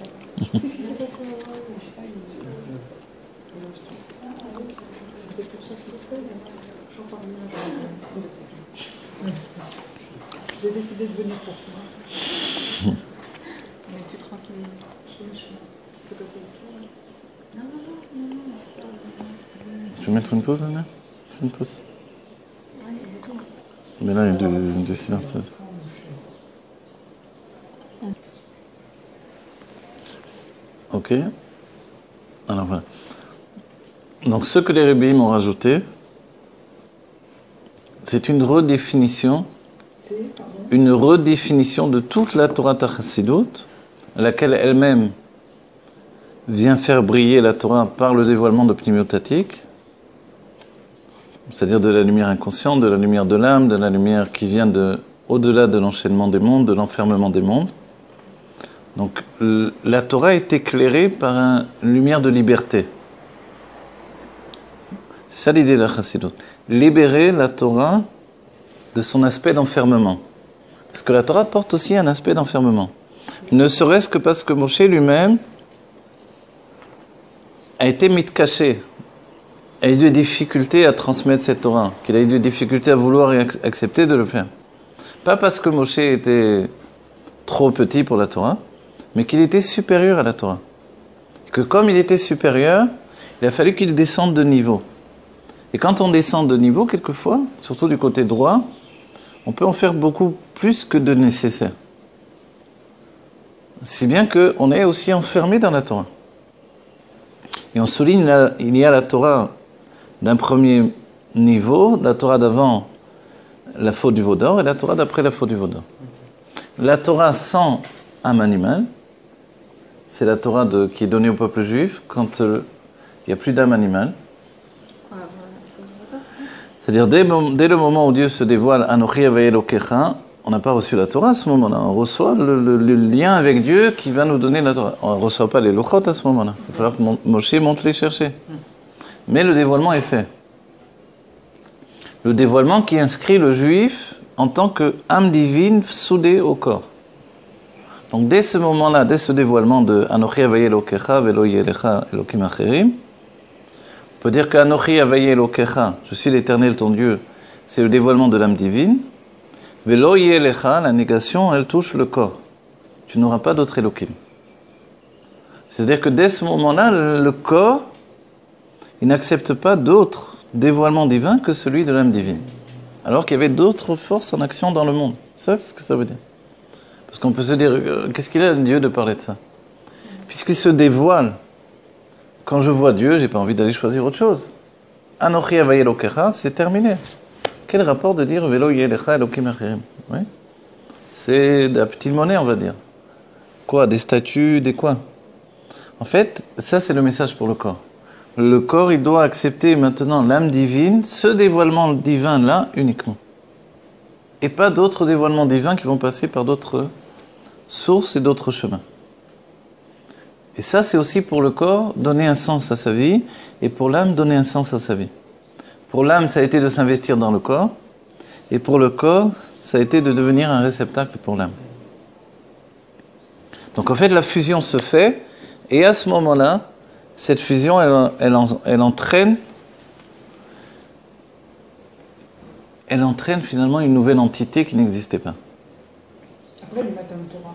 Speaker 2: J'ai décidé de venir pour toi.
Speaker 3: On est plus tranquille.
Speaker 2: C'est quoi ça?
Speaker 3: Non.
Speaker 1: Tu veux mettre une pause, Anna? Fais une pause. Mais là, il y a du silence. Ok. Alors voilà. Donc ce que les Rebbeim ont rajouté, c'est une redéfinition de toute la Torah Chassidut, laquelle elle-même vient faire briller la Torah par le dévoilement de Pnimiut Atik, c'est-à-dire de la lumière inconsciente, de la lumière de l'âme, de la lumière qui vient au-delà de l'enchaînement des mondes, de l'enfermement des mondes. Donc la Torah est éclairée par une lumière de liberté. C'est ça l'idée de la Chassidut. Libérer la Torah de son aspect d'enfermement. Parce que la Torah porte aussi un aspect d'enfermement. Ne serait-ce que parce que Moshe lui-même a été mitcaché, a eu des difficultés à transmettre cette Torah, qu'il a eu des difficultés à vouloir et accepter de le faire. Pas parce que Moshe était trop petit pour la Torah, mais qu'il était supérieur à la Torah. Et que comme il était supérieur, il a fallu qu'il descende de niveau. Et quand on descend de niveau, quelquefois, surtout du côté droit, on peut en faire beaucoup plus que de nécessaire. Si bien qu'on est aussi enfermé dans la Torah. Et on souligne, il y a la Torah d'un premier niveau, la Torah d'avant la faute du veau d'or et la Torah d'après la faute du veau d'or. La Torah sans âme animale, c'est la Torah qui est donnée au peuple juif quand il n'y a plus d'âme animale. C'est-à-dire, dès le moment où Dieu se dévoile, Anochi Havai Elokecha, on n'a pas reçu la Torah à ce moment-là. On reçoit le lien avec Dieu qui va nous donner la Torah. On ne reçoit pas les Lochot à ce moment-là. Il va falloir que Moshe monte les chercher. Mais le dévoilement est fait. Le dévoilement qui inscrit le juif en tant qu'âme divine soudée au corps. Donc dès ce moment-là, dès ce dévoilement de Anochi Havai Elokecha Velo Yelecha Elokim Acherim, On peut dire qu'Anochi Havaye Elokecha, je suis l'Éternel ton Dieu, c'est le dévoilement de l'âme divine. Velo Yelecha, la négation, elle touche le corps. Tu n'auras pas d'autre Elohim. C'est-à-dire que dès ce moment-là, le corps, il n'accepte pas d'autre dévoilement divin que celui de l'âme divine. Alors qu'il y avait d'autres forces en action dans le monde. C'est ce que ça veut dire. Parce qu'on peut se dire, qu'est-ce qu'il a Dieu de parler de ça? Puisqu'il se dévoile. Quand je vois Dieu, j'ai pas envie d'aller choisir autre chose. Anochi Havaye Elokecha, c'est terminé. Quel rapport de dire Velo Yelecha Elokim Acherim? Oui. C'est de la petite monnaie, on va dire. Quoi? Des statues, des quoi? En fait, ça c'est le message pour le corps. Le corps, il doit accepter maintenant l'âme divine, ce dévoilement divin-là uniquement. Et pas d'autres dévoilements divins qui vont passer par d'autres sources et d'autres chemins. Et ça, c'est aussi pour le corps, donner un sens à sa vie, et pour l'âme, donner un sens à sa vie. Pour l'âme, ça a été de s'investir dans le corps, et pour le corps, ça a été de devenir un réceptacle pour l'âme. Donc en fait, la fusion se fait, et à ce moment-là, cette fusion, elle entraîne finalement une nouvelle entité qui n'existait pas.
Speaker 2: Après le Matan Torah.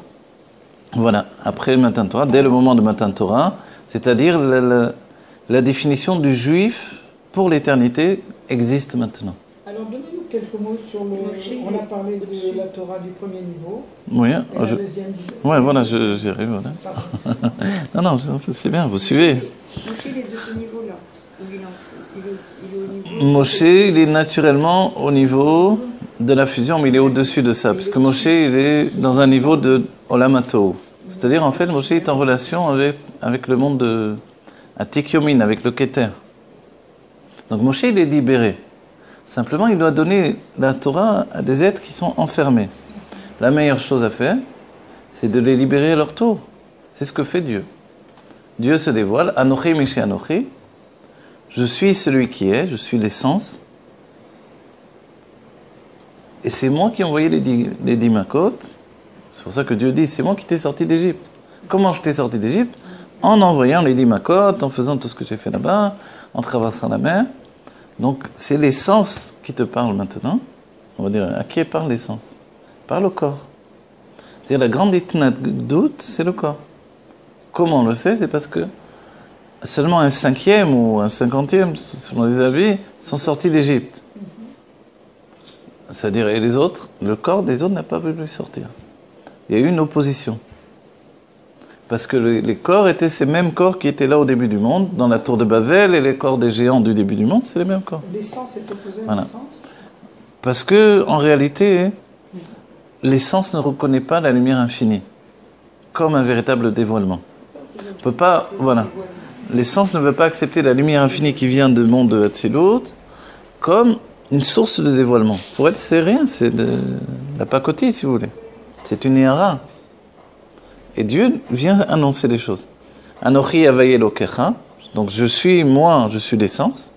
Speaker 1: Voilà, après le Matan Torah, dès le moment de Matan Torah, c'est-à-dire la définition du juif pour l'éternité existe maintenant.
Speaker 2: Alors donnez-nous quelques mots sur le... On a parlé de la Torah du premier niveau.
Speaker 1: Oui,
Speaker 2: et la deuxième niveau.
Speaker 1: Ouais, voilà, j'y arrive. Voilà. non, c'est bien, vous suivez.
Speaker 3: Moshe, il est de ce niveau-là. Il est au niveau...
Speaker 1: Moshe, il est naturellement au niveau de la fusion, mais il est au-dessus de ça, parce que Moshe, il est dans un niveau de Olam HaTohu. C'est-à-dire, en fait, Moshe est en relation avec le monde de Atik Yomin, avec le Keter. Donc Moshe, il est libéré. Simplement, il doit donner la Torah à des êtres qui sont enfermés. La meilleure chose à faire, c'est de les libérer à leur tour. C'est ce que fait Dieu. Dieu se dévoile, Anochi Mishi Anochi. Je suis celui qui est, je suis l'essence. Et c'est moi qui ai envoyé les 10 Makot. C'est pour ça que Dieu dit, c'est moi qui t'ai sorti d'Égypte. Comment je t'ai sorti d'Égypte? En envoyant les 10 Makot, en faisant tout ce que j'ai fait là-bas, en traversant la mer. Donc, c'est l'essence qui te parle maintenant. On va dire, à qui parle l'essence? Par le corps. C'est-à-dire, la grande doute, c'est le corps. Comment on le sait? C'est parce que seulement un 5e ou un 50e, selon les avis, sont sortis d'Égypte. C'est-à-dire, et les autres, le corps des autres n'a pas voulu sortir. Il y a eu une opposition. Parce que les corps étaient ces mêmes corps qui étaient là au début du monde, dans la tour de Babel, et les corps des géants du début du monde, c'est les mêmes corps.
Speaker 2: L'essence est opposée à
Speaker 1: voilà.
Speaker 2: l'essence?
Speaker 1: Parce que, en réalité, l'essence ne reconnaît pas la lumière infinie, comme un véritable dévoilement. On peut pas, voilà. L'essence ne veut pas accepter la lumière infinie qui vient du monde de Hatzilut comme une source de dévoilement. Pour elle, c'est rien, c'est de la pacotille, si vous voulez. C'est une Héara. Et Dieu vient annoncer des choses. Anochi Havaye Elokecha, donc je suis l'essence.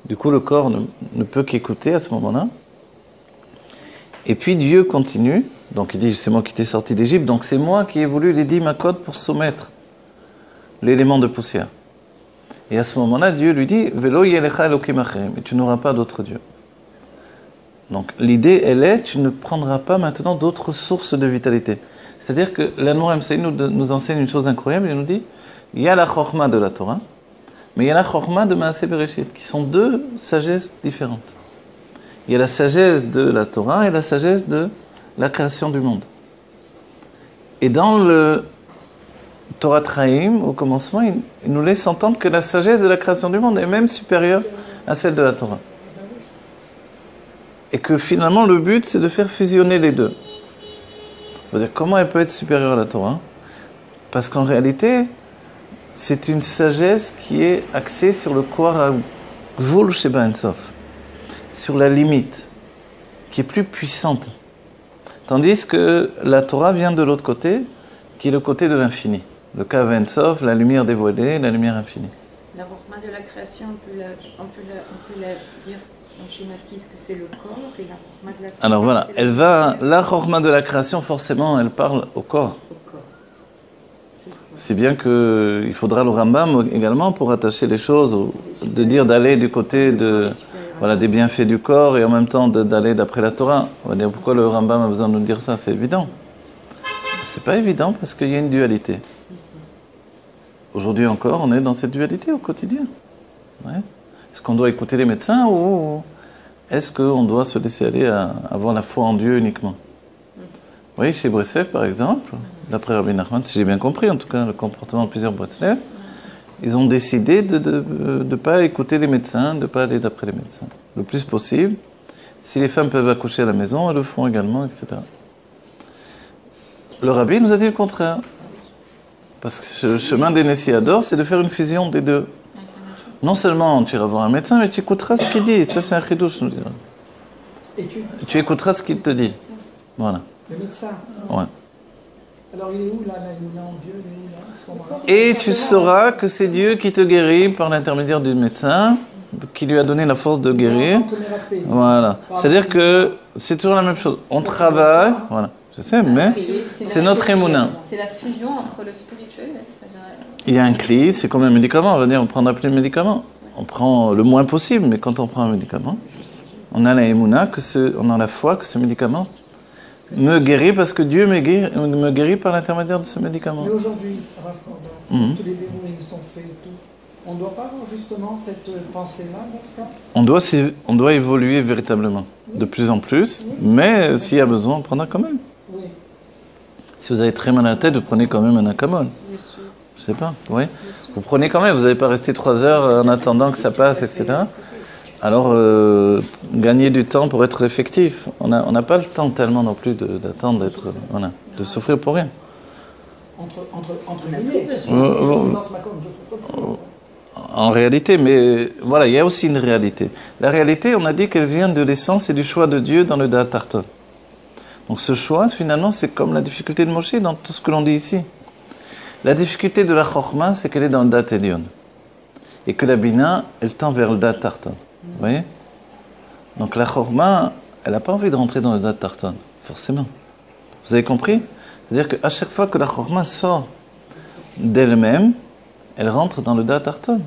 Speaker 1: Du coup, le corps ne peut qu'écouter à ce moment-là. Et puis Dieu continue, donc il dit, c'est moi qui t'ai sorti d'Égypte, donc c'est moi qui ai voulu les 10 Makot pour soumettre l'élément de poussière. Et à ce moment-là, Dieu lui dit, Velo Yelecha Elokim Acherim, et tu n'auras pas d'autre Dieu. Donc l'idée, elle est, tu ne prendras pas maintenant d'autres sources de vitalité. C'est-à-dire que l'Anmour MCI nous enseigne une chose incroyable, il nous dit, il y a la Chokhma de la Torah, mais il y a la Chokhma de Maaseh Bereshit, qui sont deux sagesses différentes. Il y a la sagesse de la Torah et la sagesse de la création du monde. Et dans le Torah Traim, au commencement, il nous laisse entendre que la sagesse de la création du monde est même supérieure à celle de la Torah. Et que finalement, le but, c'est de faire fusionner les deux. Comment elle peut être supérieure à la Torah? Parce qu'en réalité, c'est une sagesse qui est axée sur le Koar Gvul Sheba Ein Sof, sur la limite, qui est plus puissante. Tandis que la Torah vient de l'autre côté, qui est le côté de l'infini. Le Kav Ein Sof, la lumière dévoilée, la lumière infinie.
Speaker 3: La Chokhma de la création, on peut la dire, si on schématise, que c'est le corps, et la Chokhma de la création.
Speaker 1: Alors voilà, la Chokhma de la création, forcément, elle parle au corps.
Speaker 3: Au corps.
Speaker 1: Si bien qu'il faudra le Rambam également pour attacher les choses, de dire d'aller du côté des bienfaits du corps et en même temps d'aller d'après la Torah. On va dire pourquoi le Rambam a besoin de nous dire ça, c'est évident. C'est pas évident parce qu'il y a une dualité. Aujourd'hui encore, on est dans cette dualité au quotidien. Ouais. Est-ce qu'on doit écouter les médecins ou est-ce qu'on doit se laisser aller à avoir la foi en Dieu uniquement? Oui, chez Breslev, par exemple, d'après Rabbi Nachman, si j'ai bien compris, en tout cas, le comportement de plusieurs Breslev, ils ont décidé de ne pas écouter les médecins, de ne pas aller d'après les médecins. Le plus possible. Si les femmes peuvent accoucher à la maison, elles le font également, etc. Le Rabbi nous a dit le contraire. Parce que le chemin des Nessiador, c'est de faire une fusion des deux. Non seulement tu iras voir un médecin, mais tu écouteras ce qu'il dit. Ça, c'est un chidouche, nous dirons.
Speaker 2: Et
Speaker 1: tu écouteras ce qu'il te dit. Voilà.
Speaker 2: Le médecin.
Speaker 1: Ouais.
Speaker 2: Alors il est où là, il est en Dieu, il est où là, à ce moment-là?
Speaker 1: Et tu sauras que c'est Dieu qui te guérit par l'intermédiaire du médecin, qui lui a donné la force de guérir. Voilà. C'est-à-dire que c'est toujours la même chose. On travaille, voilà. Je sais, mais c'est notre émouna.
Speaker 4: C'est la fusion entre le spirituel.
Speaker 1: Il y a un cli, c'est comme un médicament. On va dire, on prendra plus de médicaments. On prend le moins possible, mais quand on prend un médicament, on a la émouna, on a la foi que ce médicament me guérit parce que Dieu me guérit par l'intermédiaire de ce médicament.
Speaker 2: Mais aujourd'hui, Rav Kordon, tous les bémouins sont faits et tout. On ne doit pas avoir justement cette pensée-là, dans ce cas?
Speaker 1: On doit évoluer véritablement, de plus en plus, mais s'il y a besoin, on prendra quand même.
Speaker 2: Oui.
Speaker 1: Si vous avez très mal à la tête, vous prenez quand même un acamol. Je sais pas, oui. Vous prenez quand même, vous n'allez pas rester 3 heures en attendant que ça passe, etc. Alors, gagner du temps pour être effectif. On n'a pas le temps tellement non plus d'attendre, de souffrir pour rien.
Speaker 2: Entre guillemets, parce que si je suis dans ce macon, je souffre plus.
Speaker 1: En réalité, mais voilà, il y a aussi une réalité. La réalité, on a dit qu'elle vient de l'essence et du choix de Dieu dans le Da'at Tarton. Donc ce choix, finalement, c'est comme la difficulté de Moshe dans tout ce que l'on dit ici. La difficulté de la Chokhmah, c'est qu'elle est dans le Da'at Elyon. Et que la Bina, elle tend vers le Da'at Tarton. Vous voyez? Donc la Chokhmah, elle n'a pas envie de rentrer dans le Da'at Tarton, forcément. Vous avez compris? C'est-à-dire qu'à chaque fois que la Chokhmah sort d'elle-même, elle rentre dans le Da'at Tarton.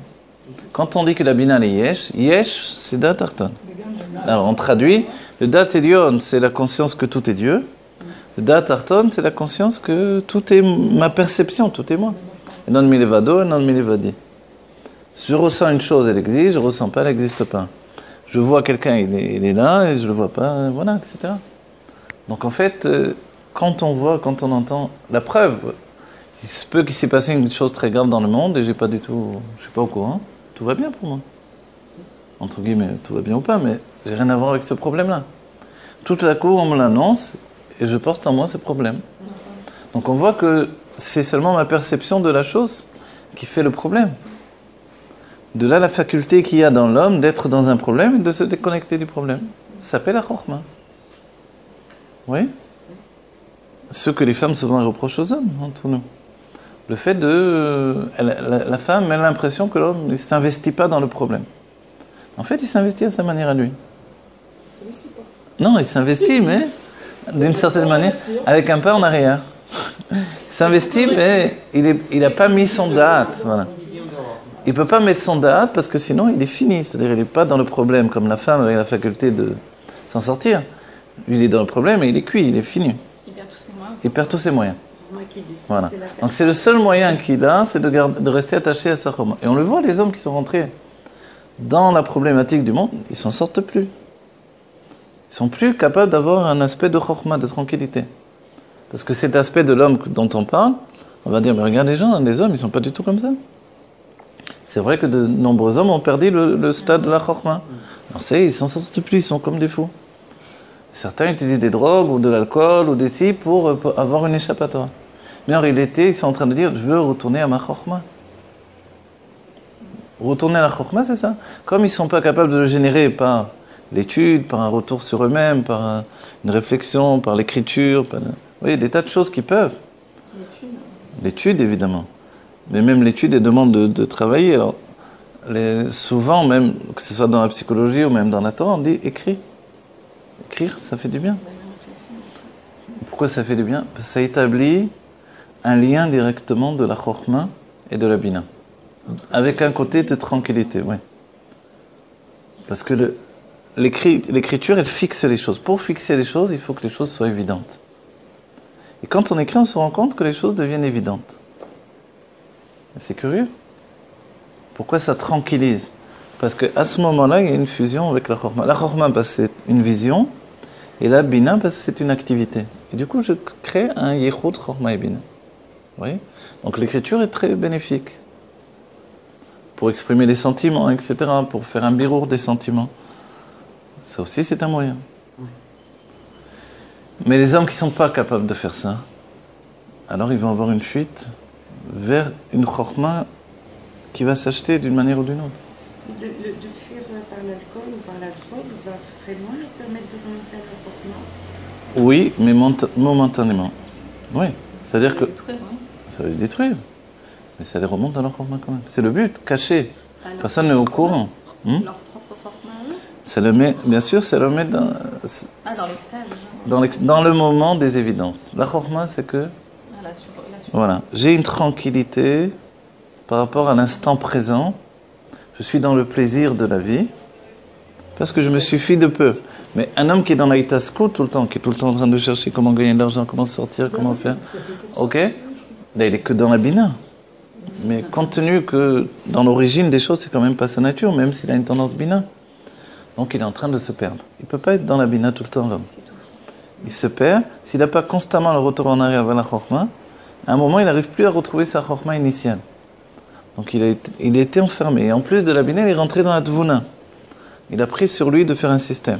Speaker 1: Quand on dit que la Bina est Yesh, c'est Da'at Tarton. Alors on traduit, le Da'at Elyon, c'est la conscience que tout est Dieu. Le Da'at Tarton, c'est la conscience que tout est ma perception, tout est moi. Et non milevado, et non milevadi. Je ressens une chose, elle existe, je ne ressens pas, elle n'existe pas. Je vois quelqu'un, il est là, et je ne le vois pas, voilà, etc. Donc en fait, quand on voit, quand on entend, la preuve, il se peut qu'il s'est passé une chose très grave dans le monde, et je ne suis pas au courant, tout va bien pour moi. Entre guillemets, tout va bien ou pas, mais j'ai rien à voir avec ce problème-là. Tout à coup, on me l'annonce, et je porte en moi ce problème. Donc on voit que c'est seulement ma perception de la chose qui fait le problème. De là, la faculté qu'il y a dans l'homme d'être dans un problème et de se déconnecter du problème. Ça s'appelle la chokhmah. Oui? Ce que les femmes souvent reprochent aux hommes, entre nous. Le fait la femme elle a l'impression que l'homme ne s'investit pas dans le problème. En fait, il s'investit à sa manière à lui.
Speaker 2: Il s'investit pas.
Speaker 1: Non, il s'investit, mais d'une certaine manière, avec un pas en arrière. Il s'investit, mais il n'a pas mis son date. Voilà. Il ne peut pas mettre son da'at parce que sinon il est fini. C'est-à-dire il n'est pas dans le problème comme la femme avec la faculté de s'en sortir. Lui, il est dans le problème et il est cuit, il est fini. Il perd tous ses moyens. Voilà. Donc c'est le seul moyen qu'il a, c'est de rester attaché à sa chokhmah. Et on le voit, les hommes qui sont rentrés dans la problématique du monde, ils ne s'en sortent plus. Ils ne sont plus capables d'avoir un aspect de chokhmah, de tranquillité. Parce que cet aspect de l'homme dont on parle, on va dire, mais regarde les hommes, ils ne sont pas du tout comme ça. C'est vrai que de nombreux hommes ont perdu le stade de la chokhmah. Alors ils ne s'en sortent plus, ils sont comme des fous. Certains utilisent des drogues ou de l'alcool ou des si pour avoir une échappatoire. Mais en réalité, ils sont en train de dire, je veux retourner à ma chokhmah. Retourner à la chokhmah, c'est ça. Comme ils ne sont pas capables de le générer par l'étude, par un retour sur eux-mêmes, par une réflexion, par l'écriture, vous voyez, des tas de choses qui peuvent. L'étude, évidemment. Mais même l'étude, elle demande de travailler. Alors, souvent, même, que ce soit dans la psychologie ou même dans la Torah, on dit écris. Écrire, ça fait du bien. Pourquoi ça fait du bien? Parce que ça établit un lien directement de la chorma et de la bina. Avec un côté de tranquillité, oui. Parce que l'écriture, elle fixe les choses. Pour fixer les choses, il faut que les choses soient évidentes. Et quand on écrit, on se rend compte que les choses deviennent évidentes. Et c'est curieux. Pourquoi ça tranquillise? Parce qu'à ce moment-là, il y a une fusion avec la chorma. La chorma, parce que c'est une vision, et la bina, parce que c'est une activité. Et du coup, je crée un yichud chorma et bina. Vous voyez? Donc l'écriture est très bénéfique. Pour exprimer les sentiments, etc., pour faire un birour des sentiments. Ça aussi, c'est un moyen. Mais les hommes qui ne sont pas capables de faire ça, alors ils vont avoir une fuite vers une chorma qui va s'acheter d'une manière ou d'une autre.
Speaker 3: De fuir par l'alcool ou par la drogue va vraiment leur permettre de remonter à la chorma?
Speaker 1: Oui, mais momentanément. Oui, c'est-à-dire que... Ça va les détruire. Mais ça les remonte dans leur chorma quand même. C'est le but, caché. Personne n'est au courant.
Speaker 4: Leur propre chorma à eux?
Speaker 1: Ça le met, bien sûr, ça le met dans...
Speaker 4: dans l'extase.
Speaker 1: Dans le moment des évidences. La chorma, c'est que... Voilà, j'ai une tranquillité par rapport à l'instant présent. Je suis dans le plaisir de la vie parce que je me suffis de peu. Mais un homme qui est dans la itasco tout le temps, qui est tout le temps en train de chercher comment gagner de l'argent, comment sortir, comment faire, ok, là il est que dans la bina. Mais compte tenu que dans l'origine des choses, c'est quand même pas sa nature, même s'il a une tendance bina. Donc il est en train de se perdre. Il ne peut pas être dans la bina tout le temps, l'homme. Il se perd. S'il n'a pas constamment le retour en arrière vers la chorma, à un moment, il n'arrive plus à retrouver sa chorma initiale. Donc il a été enfermé. Et en plus de la bina, il est rentré dans la tvuna. Il a pris sur lui de faire un système.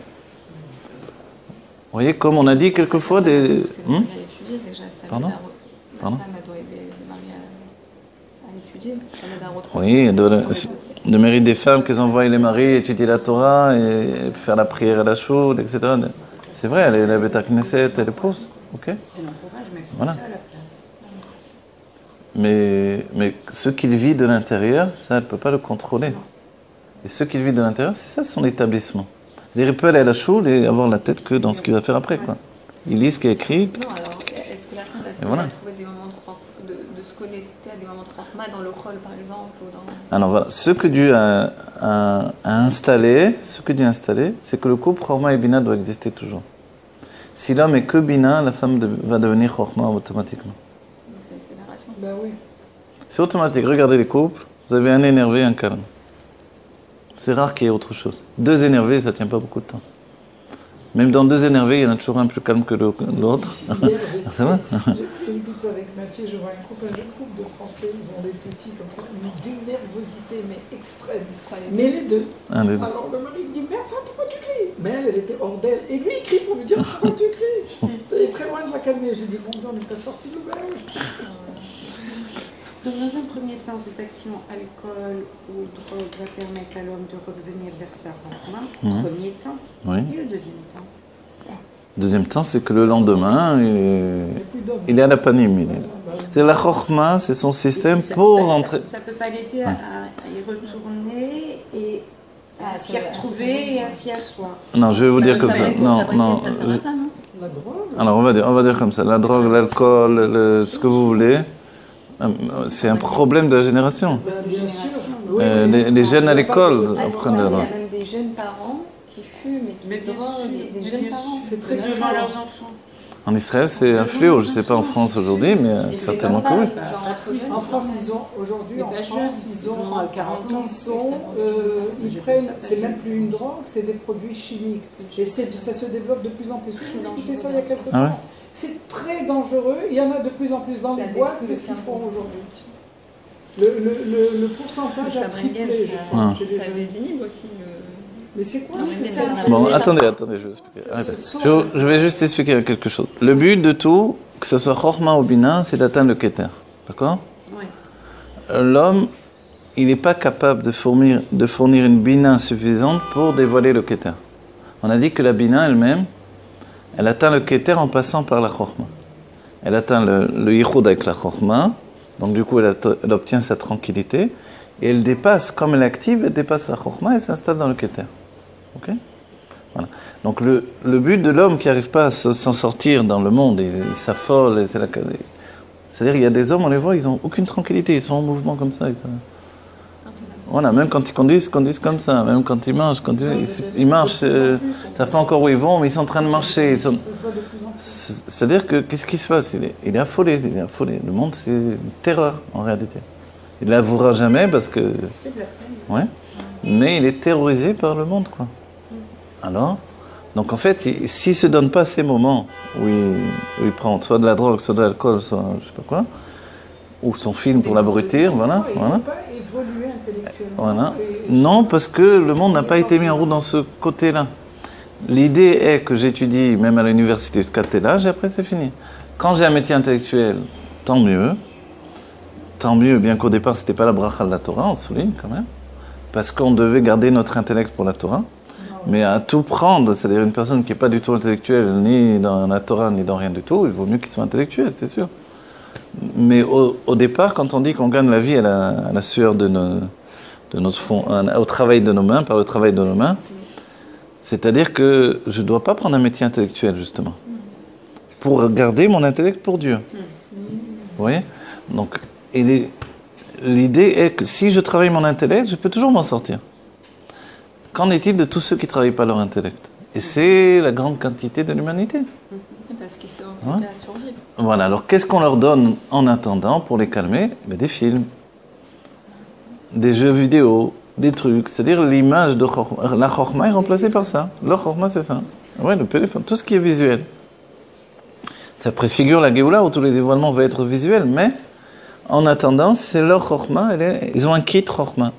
Speaker 1: Vous voyez, comme on a dit quelquefois des... Pardon?
Speaker 4: La femme, elle doit aider le mari à étudier. Ça l'aide à retrouver.
Speaker 1: Oui, elle doit le mérite des femmes qu'elles envoient les maris étudier la Torah et faire la prière à la chaude, etc. C'est vrai, elle est la Beta Knesset, elle épouse. Ok? Voilà. Mais ce qu'il vit de l'intérieur, ça, elle ne peut pas le contrôler. Et ce qu'il vit de l'intérieur, c'est ça son établissement. C'est-à-dire, il peut aller à la choule et avoir la tête que dans ce qu'il va faire après, quoi. Il lit ce qui est écrit.
Speaker 4: Non, alors, est-ce que la femme va trouver des moments de se connecter à des moments de chorma dans le rôle, par exemple ou dans... Alors
Speaker 1: voilà, ce que Dieu a installé, c'est que le couple chorma et bina doit exister toujours. Si l'homme est que bina, la femme va devenir chorma automatiquement.
Speaker 4: C'est une séparation.
Speaker 2: Ben oui.
Speaker 1: C'est automatique. Regardez les couples, vous avez un énervé et un calme. C'est rare qu'il y ait autre chose. Deux énervés, ça ne tient pas beaucoup de temps. Même dans deux énervés, il y en a toujours un plus calme que l'autre.
Speaker 2: C'est vrai? J'ai fait une pizza avec ma fille, je vois un couple de Français, ils ont des petits comme ça, d'une nervosité mais extrême. Mais les deux. Alors le mari dit, mais enfin pourquoi tu cries? Mais elle était hors d'elle. Et lui il crie pour lui dire, pourquoi tu cries? C'est très loin de la calmer. J'ai dit, bon, on n'est pas sorti de l'auberge.
Speaker 3: Donc, dans un premier temps, cette action alcool ou drogue va permettre à l'homme de revenir vers sa chorma, premier temps.
Speaker 1: Oui.
Speaker 3: Et le deuxième temps?
Speaker 1: Deuxième temps, c'est que le lendemain, il est à la panim. C'est la chorma, c'est son système pour rentrer.
Speaker 3: Ça ne peut pas l'aider à y retourner et à s'y retrouver et à s'y asseoir.
Speaker 1: Non, je vais vous dire comme ça. Non.
Speaker 2: La drogue.
Speaker 1: Alors, on va dire comme ça. La drogue, l'alcool, ce que vous voulez. C'est un problème de la génération.
Speaker 2: Bien sûr.
Speaker 1: Les jeunes à l'école apprennent la drogue.
Speaker 4: Il y a même des jeunes parents qui fument et qui droguent. Des jeunes parents.
Speaker 2: C'est très
Speaker 3: devant leurs enfants.
Speaker 1: En Israël, c'est un fléau. Je ne sais pas en France aujourd'hui, mais certainement que oui.
Speaker 2: En France, ils ont aujourd'hui, ils prennent, c'est même plus une drogue, c'est des produits chimiques. Et ça se développe de plus en plus. J'ai écouté ça il y a quelques temps. C'est très dangereux. Il y en a de plus en plus dans les boîtes. C'est ce qu'ils font aujourd'hui. Le pourcentage a triplé, je crois.
Speaker 4: Ça désinhibe aussi
Speaker 2: Mais c'est quoi ça?
Speaker 1: Bon, attendez, je vais expliquer. Je vais juste expliquer quelque chose. Le but de tout, que ce soit chorma ou bina, c'est d'atteindre le keter. D'accord?
Speaker 3: Oui.
Speaker 1: L'homme, il n'est pas capable de fournir une bina suffisante pour dévoiler le keter. On a dit que la bina elle-même, elle atteint le keter en passant par la chorma. Elle atteint le yichud avec la chorma, donc du coup elle obtient sa tranquillité, et elle dépasse, comme elle est active, elle dépasse la chorma et s'installe dans le keter. Ok? Voilà. Donc le but de l'homme qui n'arrive pas à s'en sortir dans le monde, il s'affole, C'est-à-dire, il y a des hommes, on les voit, ils n'ont aucune tranquillité, ils sont en mouvement comme ça. Voilà, même quand ils conduisent comme ça. Même quand ils marchent, ils marchent, ils ne savent pas encore où ils vont, mais ils sont en train de marcher. C'est-à-dire que, qu'est-ce qui se passe? Il est affolé, Le monde, c'est une terreur, en réalité. Il ne l'avouera jamais parce que... Ouais. Mais il est terrorisé par le monde, quoi. Alors, donc en fait, s'il ne se donne pas ces moments où il prend soit de la drogue, soit de l'alcool, soit je ne sais pas quoi, ou son film pour l'abrutir, voilà.
Speaker 2: Il ne peut pas évoluer intellectuellement.
Speaker 1: Voilà. Non, parce que le monde n'a pas été mis en route dans ce côté-là. L'idée est que j'étudie même à l'université jusqu'à tel âge et après c'est fini. Quand j'ai un métier intellectuel, tant mieux. Tant mieux, bien qu'au départ c'était pas la bracha de la Torah, on souligne quand même. Parce qu'on devait garder notre intellect pour la Torah. Mais à tout prendre, c'est-à-dire une personne qui n'est pas du tout intellectuelle, ni dans la Torah, ni dans rien du tout, il vaut mieux qu'il soit intellectuel, c'est sûr. Mais au départ, quand on dit qu'on gagne la vie à la sueur de notre fond, au travail de nos mains, par le travail de nos mains, c'est-à-dire que je ne dois pas prendre un métier intellectuel, justement, pour garder mon intellect pour Dieu. Vous voyez? Donc, l'idée est que si je travaille mon intellect, je peux toujours m'en sortir. Qu'en est-il de tous ceux qui ne travaillent pas leur intellect? Et c'est la grande quantité de l'humanité.
Speaker 4: Parce qu'ils sont occupés à survivre.
Speaker 1: Voilà, alors qu'est-ce qu'on leur donne en attendant pour les calmer? Des films, des jeux vidéo, des trucs. C'est-à-dire l'image de Chorma. La Chorma est remplacée par ça. Le Chorma, c'est ça. Ouais, le téléphone, tout ce qui est visuel. Ça préfigure la Géoula où tous les dévoilements vont être visuels, mais en attendant, c'est leur Chorma. Ils ont un kit Chorma.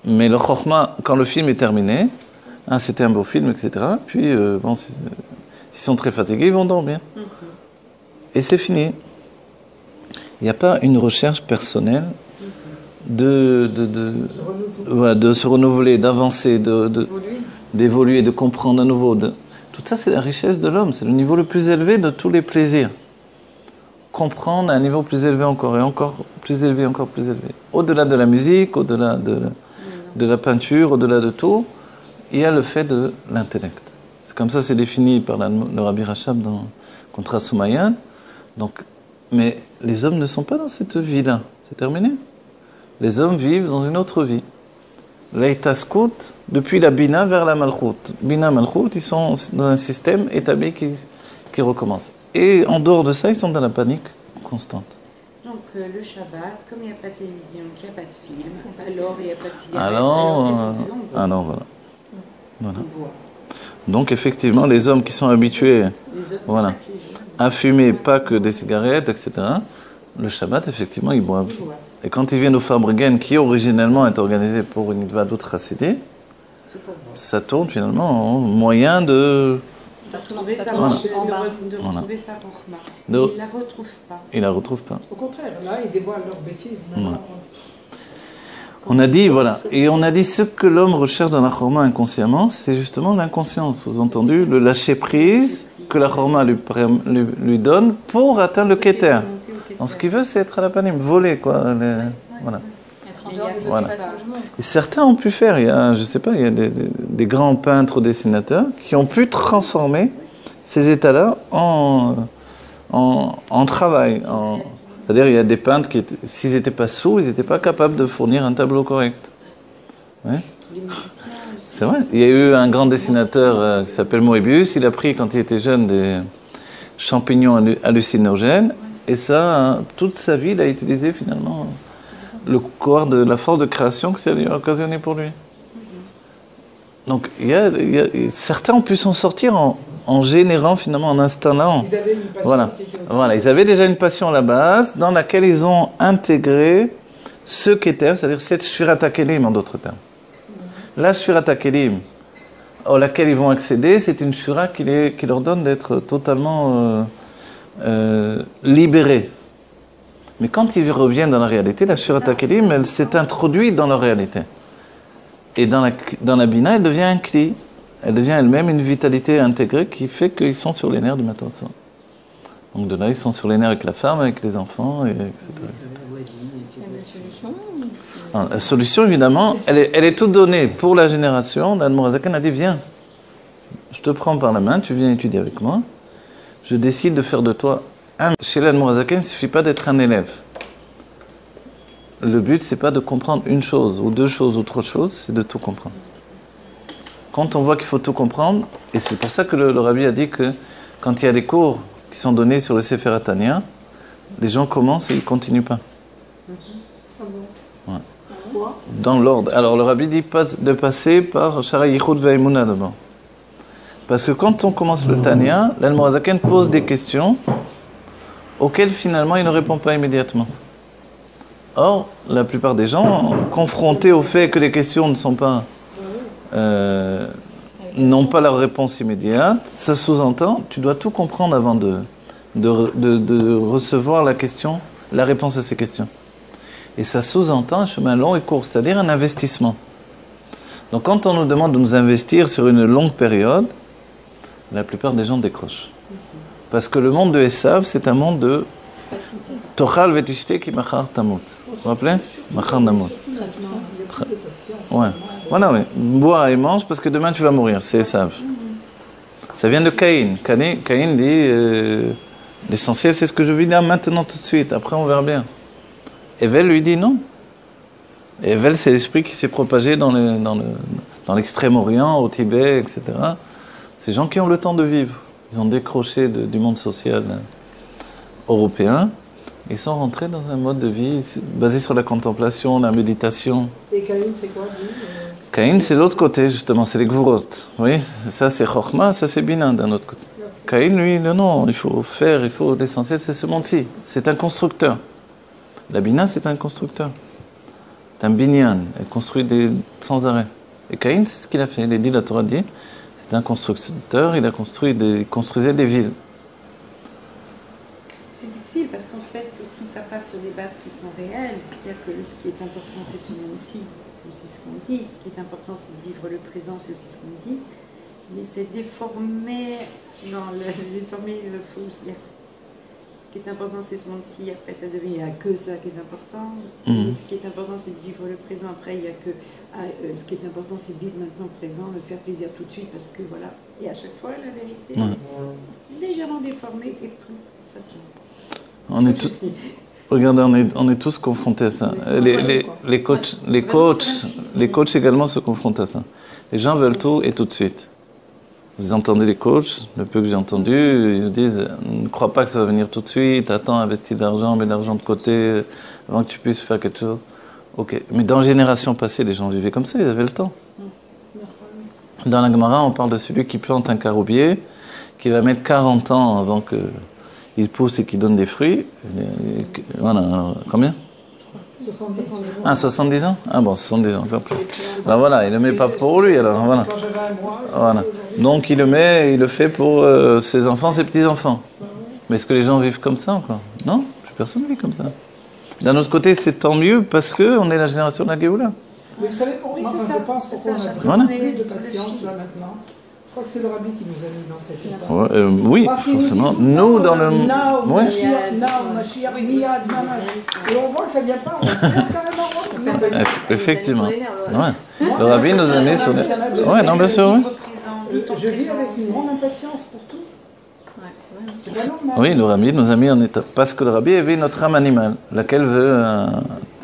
Speaker 1: Mais le Chorma, quand le film est terminé, c'était un beau film, etc. Puis, s'ils sont très fatigués, ils vont dormir. Et c'est fini. Il n'y a pas une recherche personnelle de se renouveler, d'avancer, d'évoluer, de comprendre à nouveau. Tout ça, c'est la richesse de l'homme. C'est le niveau le plus élevé de tous les plaisirs. Comprendre à un niveau plus élevé encore, et encore plus élevé, encore plus élevé. Au-delà de la musique, au-delà de la peinture, au-delà de tout, il y a le fait de l'intellect. C'est comme ça, c'est défini par le Rabbi Rachab dans Contra Soumayan. Donc, mais les hommes ne sont pas dans cette vie-là. C'est terminé. Les hommes vivent dans une autre vie. L'Aïtaskout, depuis la Bina vers la Malchout. Bina, Malchout, ils sont dans un système établi qui recommence. Et en dehors de ça, ils sont dans la panique constante.
Speaker 3: Donc le Shabbat, comme il n'y a pas de télévision, qu'il n'y a pas de film, alors il n'y a pas de cigarette.
Speaker 1: Alors voilà. Donc effectivement, les hommes qui sont habitués à fumer pas que des cigarettes, etc., le Shabbat, effectivement, ils boivent. Et quand ils viennent au Farbrengen, qui originellement est organisé pour une Idva d'autres Chassidés, ça tourne finalement en moyen de...
Speaker 3: De retrouver sa Chorma. Il ne la retrouve pas.
Speaker 1: Il la retrouve pas.
Speaker 2: Au contraire, là, ils dévoilent leurs bêtises.
Speaker 1: On a dit, voilà, et on a dit ce que l'homme recherche dans la Chorma inconsciemment, c'est justement l'inconscience, sous-entendu, le lâcher-prise que la Chorma lui donne pour atteindre le Keter. Donc ce qu'il veut, c'est être à la panim, voler, quoi. Voilà.
Speaker 4: Être en dehors des occupations du monde.
Speaker 1: Et certains ont pu faire, il y a des grands peintres ou dessinateurs qui ont pu transformer ces états-là en travail. C'est-à-dire, il y a des peintres qui, s'ils n'étaient pas sourds, ils n'étaient pas capables de fournir un tableau correct. Ouais. C'est vrai. Il y a eu un grand dessinateur qui s'appelle Moebius. Il a pris, quand il était jeune, des champignons hallucinogènes. Et ça, toute sa vie, il a utilisé finalement le corps de la force de création que ça lui a occasionné pour lui. Donc, certains ont pu s'en sortir en générant finalement, en installant.
Speaker 2: Ils avaient une passion
Speaker 1: voilà, ils avaient déjà une passion à la base dans laquelle ils ont intégré ce qu'était, c'est-à-dire cette Shfirat HaKelim en d'autres termes. La Shfirat HaKelim à laquelle ils vont accéder, c'est une Shfira qui leur donne d'être totalement libérés. Mais quand ils reviennent dans la réalité, la Shfirat HaKelim, elle s'est introduite dans leur réalité. Et dans la Bina, elle devient un Kli. Elle devient elle-même une vitalité intégrée qui fait qu'ils sont sur les nerfs du matin au soir. Donc de là, ils sont sur les nerfs avec la femme, avec les enfants, etc. etc.
Speaker 4: Il y a des solutions.
Speaker 1: La solution, évidemment, elle est toute donnée pour la génération. L'Admorazakan a dit, viens, je te prends par la main, tu viens étudier avec moi. Je décide de faire de toi Chez l'Admour HaZaken, il ne suffit pas d'être un élève. Le but, c'est pas de comprendre une chose, ou deux choses, ou trois choses, c'est de tout comprendre. Quand on voit qu'il faut tout comprendre, et c'est pour ça que le Rabbi a dit que quand il y a des cours qui sont donnés sur le Sefer HaTanya, les gens commencent et ils ne continuent pas. Ouais. Dans l'ordre. Alors le Rabbi dit pas de passer par Shara Yichud Ve'emunah d'abord. Parce que quand on commence le Tanya, l'Admour HaZaken pose des questions auxquelles finalement il ne répond pas immédiatement. Or, la plupart des gens, confrontés au fait que les questions ne sont pas, n'ont pas leur réponse immédiate, ça sous-entend, tu dois tout comprendre avant de recevoir la question, la réponse à ces questions. Et ça sous-entend un chemin long et court, c'est-à-dire un investissement. Donc quand on nous demande de nous investir sur une longue période, la plupart des gens décrochent. Parce que le monde de Esav, c'est un monde de Tochal vetishte ki machar tamut. Vous vous rappelez? Machar namut. Ouais. Voilà, oui. Bois et mange parce que demain tu vas mourir. C'est Esav. Ça vient de Caïn. Caïn dit l'essentiel c'est ce que je vis là maintenant tout de suite. Après on verra bien. Evel lui dit non. Evel c'est l'esprit qui s'est propagé dans l'extrême-orient, au Tibet, etc. Ces gens qui ont le temps de vivre. Ils ont décroché du monde social européen. Ils sont rentrés dans un mode de vie basé sur la contemplation, la méditation.
Speaker 2: Et Caïn, c'est quoi lui
Speaker 1: Caïn, c'est l'autre côté, justement, c'est les Gvurot. Oui, ça c'est Chokhmah, ça c'est Bina d'un autre côté. Caïn, lui, non, il faut faire, l'essentiel c'est ce monde-ci. C'est un constructeur. La Bina, c'est un constructeur. C'est un binyan, elle construit sans arrêt. Et Caïn, c'est ce qu'il a fait. Il a dit, la Torah dit, c'est un constructeur, il construisait des villes.
Speaker 3: C'est difficile parce qu'en fait, aussi, ça part sur des bases qui sont réelles. C'est-à-dire que ce qui est important, c'est ce monde-ci. C'est aussi ce qu'on dit. Ce qui est important, c'est de vivre le présent, c'est aussi ce qu'on dit. Mais c'est déformé c'est déformé le faux. C'est-à-dire ce qui est important, c'est ce monde-ci. Après, ça devient, il n'y a que ça qui est important. Et ce qui est important, c'est de vivre le présent. Après, il n'y a que... ce qui est important, c'est de vivre maintenant le présent, de faire plaisir tout de suite, parce que voilà. Et à chaque fois, la vérité est légèrement déformée et plus ça tourne.
Speaker 1: Regardez, on est tous confrontés à ça. Les coachs également se confrontent à ça. Les gens veulent tout et tout de suite. Vous entendez les coachs, le peu que j'ai entendu, ils disent ne crois pas que ça va venir tout de suite, attends, investis de l'argent, mets de l'argent de côté avant que tu puisses faire quelque chose. Ok, mais dans les générations passées, les gens vivaient comme ça, ils avaient le temps. Dans la Gemara, on parle de celui qui plante un caroubier, qui va mettre 40 ans avant qu'il pousse et qu'il donne des fruits. Voilà, alors, combien
Speaker 2: 70 ans.
Speaker 1: Ah, 70 ans? Ah bon, 70 ans, encore plus. Ben voilà, il ne le met pas pour lui, alors voilà. Voilà. Donc il le fait pour ses enfants, ses petits-enfants. Mais est-ce que les gens vivent comme ça encore? Non, plus personne ne vit comme ça. D'un autre côté, c'est tant mieux parce qu'on est la génération de la Géoula.
Speaker 2: Mais vous savez, pour moi, je pense pourquoi on a plus de patience là maintenant. Je crois que c'est le Rabbi qui nous a mis dans cet état.
Speaker 1: Oui, forcément. Nous, dans le...
Speaker 2: Et on voit que ça ne vient pas, on vient carrément.
Speaker 1: Effectivement. Ouais. Le Rabbi nous a mis sur les... Oui, non, bien sûr, oui.
Speaker 2: Je vis avec une grande impatience pour tout.
Speaker 1: Oui, le Rabbi nous a mis en état. Parce que le Rabbi éveille notre âme animale, laquelle veut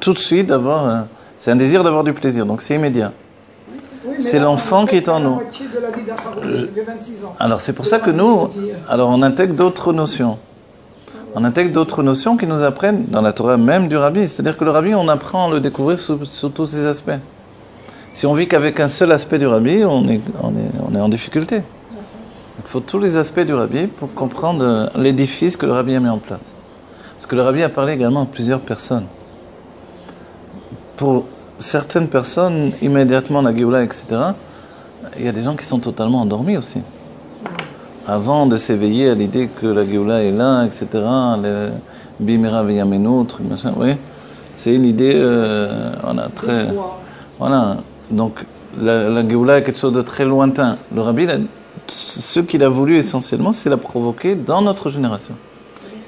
Speaker 1: tout de suite avoir... c'est un désir d'avoir du plaisir, donc c'est immédiat. Oui, c'est l'enfant qui est en nous. Alors c'est pour ça que nous, on intègre d'autres notions. On intègre d'autres notions qui nous apprennent dans la Torah même du Rabbi. C'est-à-dire que le Rabbi, on apprend à le découvrir sous tous ses aspects. Si on vit qu'avec un seul aspect du Rabbi, on est en difficulté. Il faut tous les aspects du Rabbi pour comprendre l'édifice que le Rabbi a mis en place. Parce que le Rabbi a parlé également à plusieurs personnes. Pour certaines personnes, immédiatement la Géoula, etc., il y a des gens qui sont totalement endormis aussi. Avant de s'éveiller à l'idée que la Géoula est là, etc., le Bimera Veyamenu, truc machin, oui, c'est une idée, très... Voilà, donc la Géoula est quelque chose de très lointain. Le Rabbi, ce qu'il a voulu essentiellement, c'est la provoquer dans notre génération.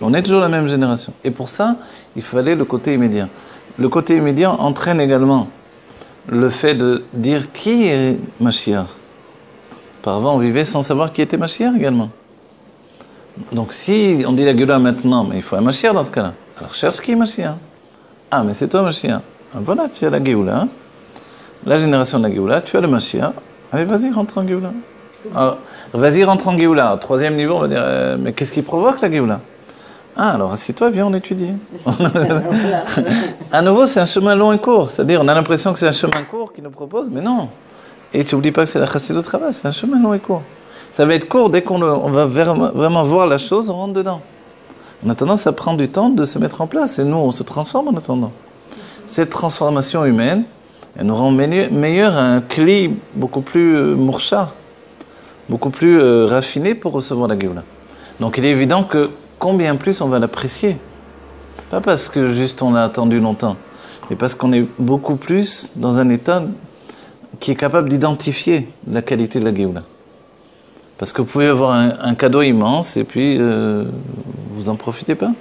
Speaker 1: On est toujours la même génération. Et pour ça, il fallait le côté immédiat. Le côté immédiat entraîne également le fait de dire qui est Mashiach. Auparavant, on vivait sans savoir qui était Mashiach également. Donc si on dit la Géoula maintenant, mais il faut un Mashiach dans ce cas-là. Alors cherche qui est Mashiach? Ah, mais c'est toi Mashiach. Ah, voilà, tu as la Géoula, la génération de la Géoula, tu as le Mashiach. Allez, vas-y, rentre en Géoula. Alors, vas-y, rentre en Géoula. Troisième niveau, on va dire, mais qu'est-ce qui provoque la Géoula? Ah, alors assieds-toi, viens, on étudie. À nouveau, c'est un chemin long et court. C'est-à-dire, on a l'impression que c'est un chemin court qu'il nous propose, mais non. Et tu n'oublies pas que c'est la chassidut de travail, c'est un chemin long et court. Ça va être court, dès qu'on va vraiment voir la chose, on rentre dedans. En attendant, ça prend du temps de se mettre en place, et nous, on se transforme en attendant. Cette transformation humaine, elle nous rend meilleur un cli beaucoup plus mourcha, beaucoup plus raffiné pour recevoir la Géoula. Donc il est évident que combien plus on va l'apprécier. Pas parce que juste on l'a attendu longtemps, mais parce qu'on est beaucoup plus dans un état qui est capable d'identifier la qualité de la Géoula. Parce que vous pouvez avoir un cadeau immense et puis vous en profitez pas.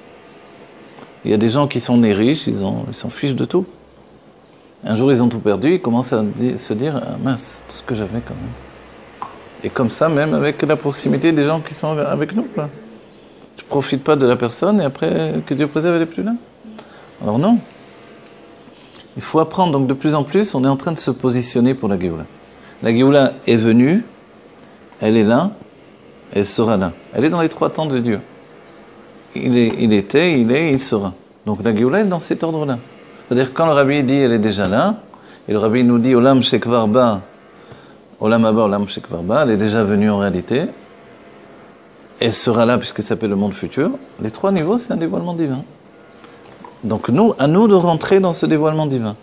Speaker 1: Il y a des gens qui sont nés riches, ils s'en fichent de tout. Un jour ils ont tout perdu, ils commencent à se dire ah, mince, tout ce que j'avais quand même. Et comme ça, même avec la proximité des gens qui sont avec nous. Là. Tu ne profites pas de la personne et après que Dieu préserve, elle n'est plus là. Alors non. Il faut apprendre, donc de plus en plus, on est en train de se positionner pour la Géoula. La Géoula est venue, elle est là, elle sera là. Elle est dans les trois temps de Dieu. Il était, il est, il sera. Donc la Géoula est dans cet ordre-là. C'est-à-dire quand le Rabbi dit elle est déjà là, et le Rabbi nous dit Olam Shekvar Ba, Olam Haba, Olam Shekvar Ba, elle est déjà venue en réalité. Elle sera là puisqu'elle s'appelle le monde futur. Les trois niveaux, c'est un dévoilement divin. Donc à nous de rentrer dans ce dévoilement divin.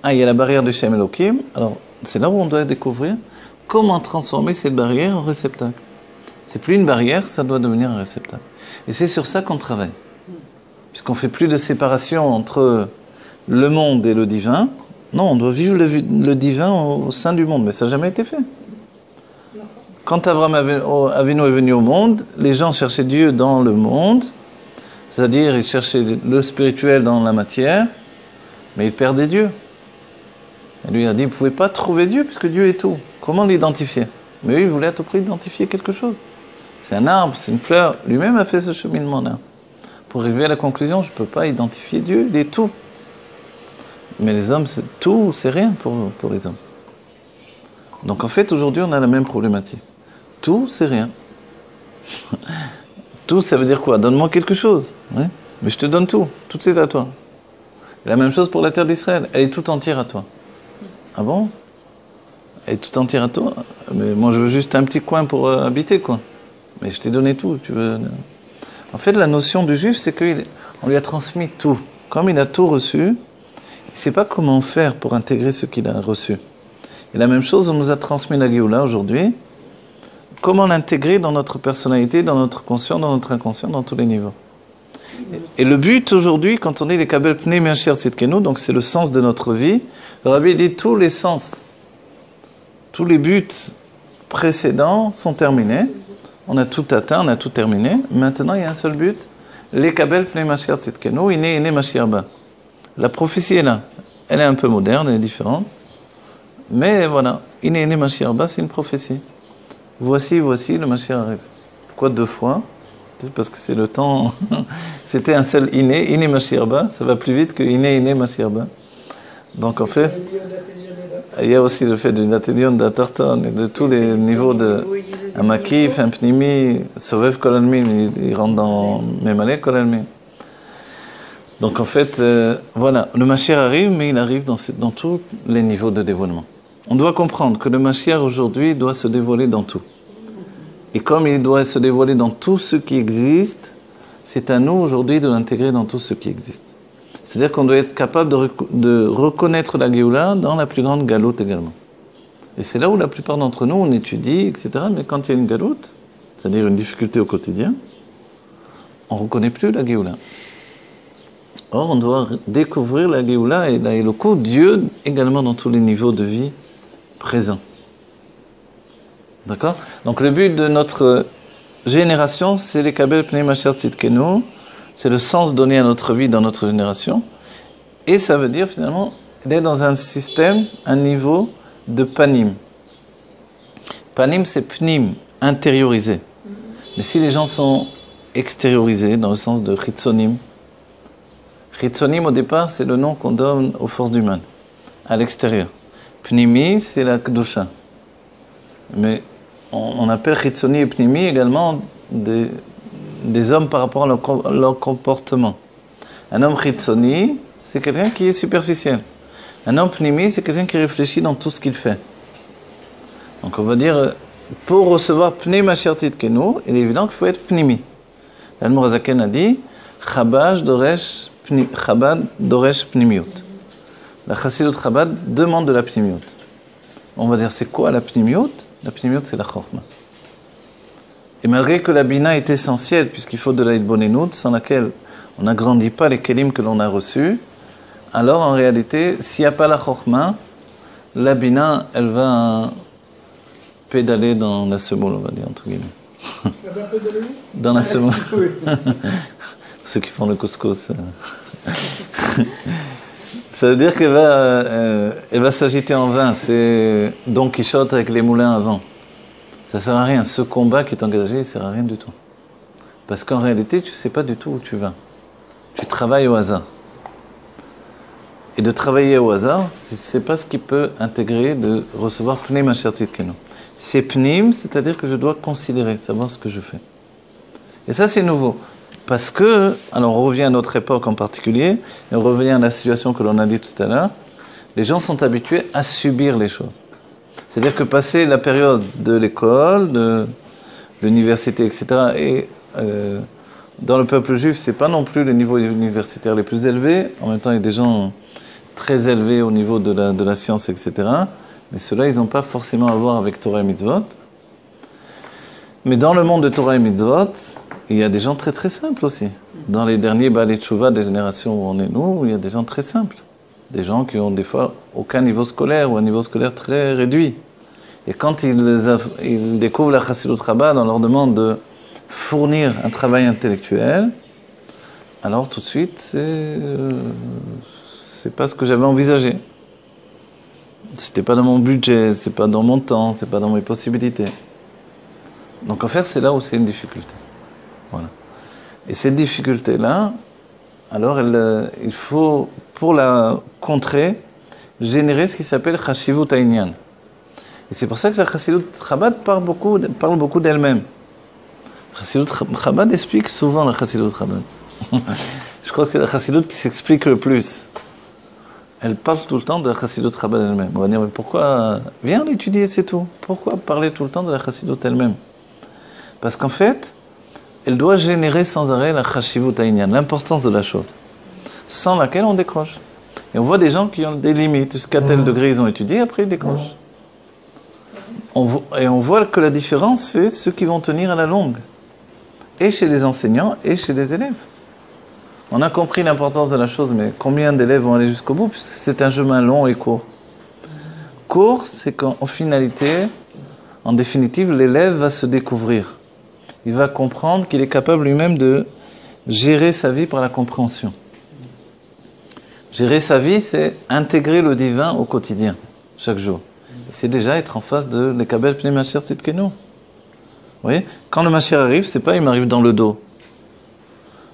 Speaker 1: Ah, il y a la barrière du Shem Elohim. Alors, c'est là où on doit découvrir comment transformer cette barrière en réceptacle. C'est plus une barrière, ça doit devenir un réceptacle. Et c'est sur ça qu'on travaille. Puisqu'on fait plus de séparation entre le monde et le divin. Non, on doit vivre le divin au sein du monde, mais ça n'a jamais été fait. Quand Avraham Avinu est venu au monde, les gens cherchaient Dieu dans le monde, c'est-à-dire ils cherchaient le spirituel dans la matière, mais ils perdaient Dieu. Et lui a dit, vous ne pouvez pas trouver Dieu puisque Dieu est tout. Comment l'identifier? Mais eux, ils voulaient à tout prix identifier quelque chose. C'est un arbre, c'est une fleur. Lui-même a fait ce cheminement-là. Pour arriver à la conclusion, je ne peux pas identifier Dieu, il est tout. Mais les hommes, tout, c'est rien pour les hommes. Donc en fait, aujourd'hui, on a la même problématique. Tout, c'est rien. Tout, ça veut dire quoi? Donne-moi quelque chose. Ouais. Mais je te donne tout. Tout c'est à toi. Et la même chose pour la terre d'Israël. Elle est tout entière à toi. Ah bon? Elle est tout entière à toi? Mais moi, je veux juste un petit coin pour habiter, quoi. Mais je t'ai donné tout. Tu veux... En fait, la notion du juif, c'est qu'on lui a transmis tout. Comme il a tout reçu, il ne sait pas comment faire pour intégrer ce qu'il a reçu. Et la même chose, on nous a transmis la Géoula aujourd'hui. Comment l'intégrer dans notre personnalité, dans notre conscient, dans notre inconscient, dans tous les niveaux. Et le but aujourd'hui, quand on dit les Kabel Pnei Mashiach Tzidkenu, donc c'est le sens de notre vie, le Rabbi dit tous les sens, tous les buts précédents sont terminés. On a tout atteint, on a tout terminé. Maintenant, il y a un seul but. Les Kabel Pnei Mashiach Tzidkenu, Ine Mashiach Ba. La prophétie est là. Elle est un peu moderne, elle est différente. Mais voilà, Ine Mashiach Ba, c'est une prophétie. Voici, le Mashiach arrive. Pourquoi deux fois? Parce que c'est le temps. C'était un seul Ine Mashiach Ba. Ça va plus vite que Ine Mashiach Ba. Donc en fait, il y a aussi le fait du Datelion, d'Atarton, et de tous les niveaux de un Makif, un Pnimi, Sovev Kolalmin, il rentre dans Memale Kolalmin. Donc en fait, voilà, le Mashiach arrive, mais il arrive dans tous les niveaux de dévoilement. On doit comprendre que le Mashiach aujourd'hui doit se dévoiler dans tout. Et comme il doit se dévoiler dans tout ce qui existe, c'est à nous aujourd'hui de l'intégrer dans tout ce qui existe. C'est-à-dire qu'on doit être capable de reconnaître la Géoula dans la plus grande galoute également. Et c'est là où la plupart d'entre nous, on étudie, etc. Mais quand il y a une galoute, c'est-à-dire une difficulté au quotidien, on ne reconnaît plus la Géoula. Or, on doit découvrir la Géoula et la Eloko, Dieu également dans tous les niveaux de vie présents. D'accord? Donc le but de notre génération, c'est les Kabel Pnei Mashiach Tzidkenu, c'est le sens donné à notre vie dans notre génération, et ça veut dire finalement d'être dans un système, un niveau de panim. Panim, c'est pnim, intériorisé. Mais si les gens sont extériorisé dans le sens de chitzonim. Chitzonim, au départ, c'est le nom qu'on donne aux forces du mal, à l'extérieur. Pnimi, c'est la kedusha. Mais on appelle chitzoni et pnimi également des hommes par rapport à leur comportement. Un homme chitzoni, c'est quelqu'un qui est superficiel. Un homme pnimi, c'est quelqu'un qui réfléchit dans tout ce qu'il fait. Donc on va dire, pour recevoir pnei mashiach tzidkenu, il est évident qu'il faut être pnimi. L'Admor HaZaken a dit, Chabad doresh pnimiut. La chassidut Chabad demande de la pnimiut. On va dire, c'est quoi la pnimiut? La pnimiut, c'est la chorma. Et malgré que la bina est essentielle, puisqu'il faut de la hitbonenut, sans laquelle on n'agrandit pas les kelim que l'on a reçus, alors en réalité, s'il n'y a pas la chorma, la bina, elle va pédaler dans la semoule, on va dire, entre guillemets.
Speaker 2: Elle va pédaler où?
Speaker 1: Dans la semoule. Ceux qui font le couscous. Ça veut dire qu'elle va s'agiter en vain. C'est Don Quichotte avec les moulins à vent. Ça ne sert à rien. Ce combat qui est engagé, il ne sert à rien du tout. Parce qu'en réalité, tu ne sais pas du tout où tu vas. Tu travailles au hasard. Et de travailler au hasard, ce n'est pas ce qui peut intégrer de recevoir Pnei Mashiach Tzidkenu. C'est Pnim, c'est-à-dire que je dois considérer, savoir ce que je fais. Et ça, c'est nouveau. Parce que, alors on revient à notre époque en particulier, et on revient à la situation que l'on a dit tout à l'heure, les gens sont habitués à subir les choses. C'est-à-dire que passer la période de l'école, de l'université, etc., et dans le peuple juif, c'est pas non plus les niveaux universitaires les plus élevés. En même temps, il y a des gens très élevés au niveau de la science, etc. Mais ceux-là, ils n'ont pas forcément à voir avec Torah et Mitzvot. Mais dans le monde de Torah et Mitzvot, il y a des gens très très simples aussi. Dans les derniers Baalei Tshuva des générations où on est nous, il y a des gens très simples. Des gens qui ont des fois aucun niveau scolaire ou un niveau scolaire très réduit. Et quand ils découvrent la Chassidut Chabad, on leur demande de fournir un travail intellectuel, alors tout de suite, c'est pas ce que j'avais envisagé. C'était pas dans mon budget, c'est pas dans mon temps, c'est pas dans mes possibilités. Donc en fait, c'est là où c'est une difficulté. Voilà. Et cette difficulté-là, alors il faut, pour la contrer, générer ce qui s'appelle Chashivut Ha'inyan. Et c'est pour ça que la Chassidut Chabad parle beaucoup d'elle-même. Chassidut Chabad explique souvent la Chassidut Chabad. Je crois que c'est la Chassidut qui s'explique le plus. Elle parle tout le temps de la Chassidut Chabad elle-même. On va dire, mais pourquoi? Viens l'étudier, c'est tout. Pourquoi parler tout le temps de la Chassidut elle-même? Parce qu'en fait, elle doit générer sans arrêt la Chashivut Ha'inyan, l'importance de la chose, sans laquelle on décroche. Et on voit des gens qui ont des limites, jusqu'à tel degré ils ont étudié, après ils décrochent. Et on voit que la différence, c'est ceux qui vont tenir à la longue, et chez les enseignants, et chez les élèves. On a compris l'importance de la chose, mais combien d'élèves vont aller jusqu'au bout, puisque c'est un chemin long et court. Court, c'est qu'en finalité, en définitive, l'élève va se découvrir. Il va comprendre qu'il est capable lui-même de gérer sa vie par la compréhension. Gérer sa vie, c'est intégrer le divin au quotidien, chaque jour. C'est déjà être en face de l'Ekabel Pnei Mashiach Tzidkenu. Vous voyez, quand le Mashiach arrive, c'est pas il m'arrive dans le dos.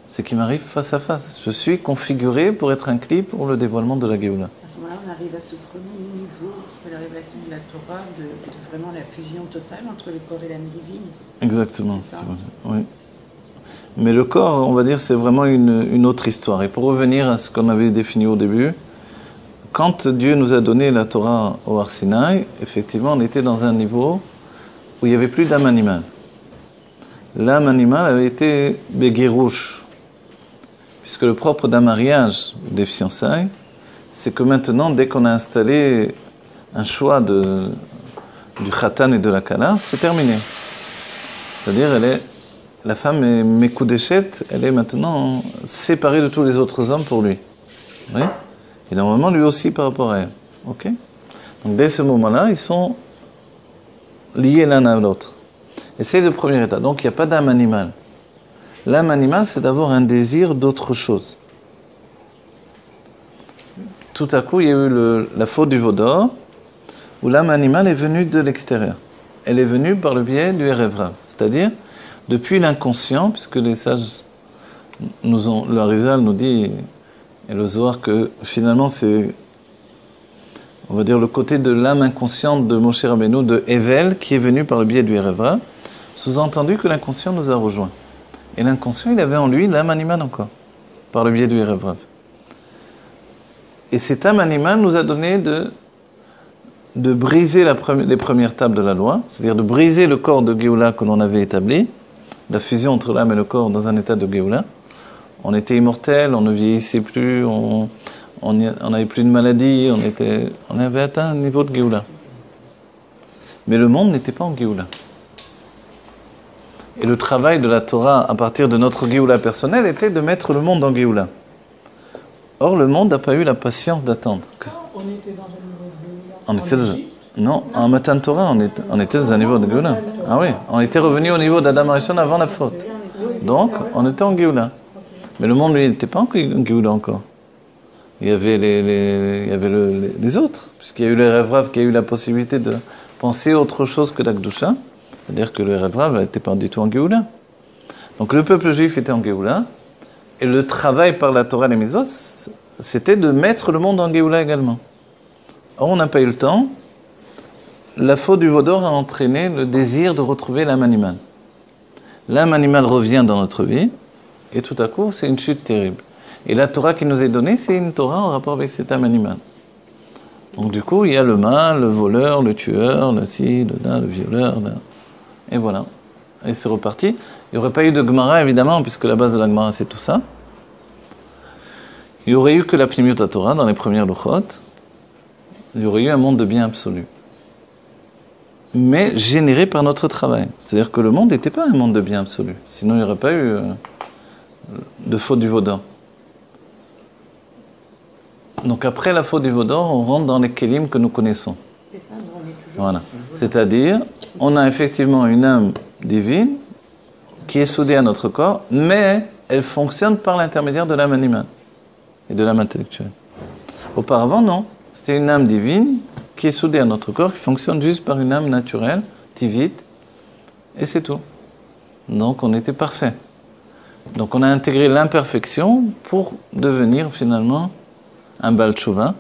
Speaker 1: C'est qu'il m'arrive face à face. Je suis configuré pour être un cli pour le dévoilement de la Géoula.
Speaker 3: À ce moment-là, on arrive à ce premier niveau de la révélation de la Torah, de vraiment la fusion totale entre le corps et l'âme divine.
Speaker 1: Exactement.
Speaker 3: C'est ça.
Speaker 1: Oui. Mais le corps, on va dire, c'est vraiment une autre histoire. Et pour revenir à ce qu'on avait défini au début, quand Dieu nous a donné la Torah au Har Sinaï, effectivement, on était dans un niveau où il n'y avait plus d'âme animale. L'âme animale avait été Begirouche. Puisque le propre d'un mariage, des fiançailles, c'est que maintenant, dès qu'on a installé un choix du khatan et de la kala, c'est terminé. C'est-à-dire, la femme est Mekoudeshet, elle est maintenant séparée de tous les autres hommes pour lui. Oui? Et normalement, lui aussi par rapport à elle. Ok? Donc, dès ce moment-là, ils sont liés l'un à l'autre. Et c'est le premier état. Donc, il n'y a pas d'âme animale. L'âme animale, c'est d'avoir un désir d'autre chose. Tout à coup, il y a eu la faute du veau d'or, où l'âme animale est venue de l'extérieur. Elle est venue par le biais du Erev Rav. C'est-à-dire, depuis l'inconscient, puisque les sages le Harizal nous dit, et le Zohar, que finalement c'est, on va dire, le côté de l'âme inconsciente de Moshe Rabbeinu, de Evel, qui est venu par le biais du Erev Rav, sous-entendu que l'inconscient nous a rejoints. Et l'inconscient, il avait en lui l'âme animale encore, par le biais du Erev Rav. Et cette âme animale nous a donné de briser les premières tables de la loi, c'est-à-dire de briser le corps de Géoula que l'on avait établi, la fusion entre l'âme et le corps dans un état de Géoula. On était immortel, on ne vieillissait plus, on n'avait plus de maladie, on avait atteint un niveau de Géoula. Mais le monde n'était pas en Géoula. Et le travail de la Torah, à partir de notre Géoula personnelle, était de mettre le monde en Géoula. Or, le monde n'a pas eu la patience d'attendre.
Speaker 2: On était dans un niveau de Géoula.
Speaker 1: Non, en Matan Torah, on était dans un niveau de Géoula. Ah oui, on était revenu au niveau d'Adam Arishon avant la faute. Donc, on était en Géoula. Mais le monde, lui, n'était pas en Géoula encore. Il y avait les autres, puisqu'il y a eu le Erev Rav qui a eu la possibilité de penser autre chose que l'Akdusha. C'est-à-dire que le Erev Rav n'était pas du tout en Géoula. Donc le peuple juif était en Géoula, et le travail par la Torah et les mitzvot, c'était de mettre le monde en Géoula également. Or, on n'a pas eu le temps. La faute du Vaudor a entraîné le désir de retrouver l'âme animale. L'âme animale revient dans notre vie, et tout à coup, c'est une chute terrible. Et la Torah qui nous est donnée, c'est une Torah en rapport avec cette âme animale. Donc du coup, il y a le mal, le voleur, le tueur, le ci, le violeur, et voilà. Et c'est reparti. Il n'y aurait pas eu de Gemara, évidemment, puisque la base de la Gemara, c'est tout ça. Il n'y aurait eu que la Pnimiut Torah dans les premières Luchot. Il y aurait eu un monde de bien absolu. Mais généré par notre travail. C'est-à-dire que le monde n'était pas un monde de bien absolu. Sinon, il n'y aurait pas eu de faute du Vaudor. Donc après la faute du Vaudor, on rentre dans les kélim que nous connaissons.
Speaker 3: C'est ça, on est toujours...
Speaker 1: Voilà. C'est-à-dire, on a effectivement une âme divine qui est soudée à notre corps, mais elle fonctionne par l'intermédiaire de l'âme animale et de l'âme intellectuelle. Auparavant, non. C'était une âme divine qui est soudée à notre corps, qui fonctionne juste par une âme naturelle, tivite, et c'est tout. Donc on était parfait. Donc on a intégré l'imperfection pour devenir finalement un Baal Tshuva.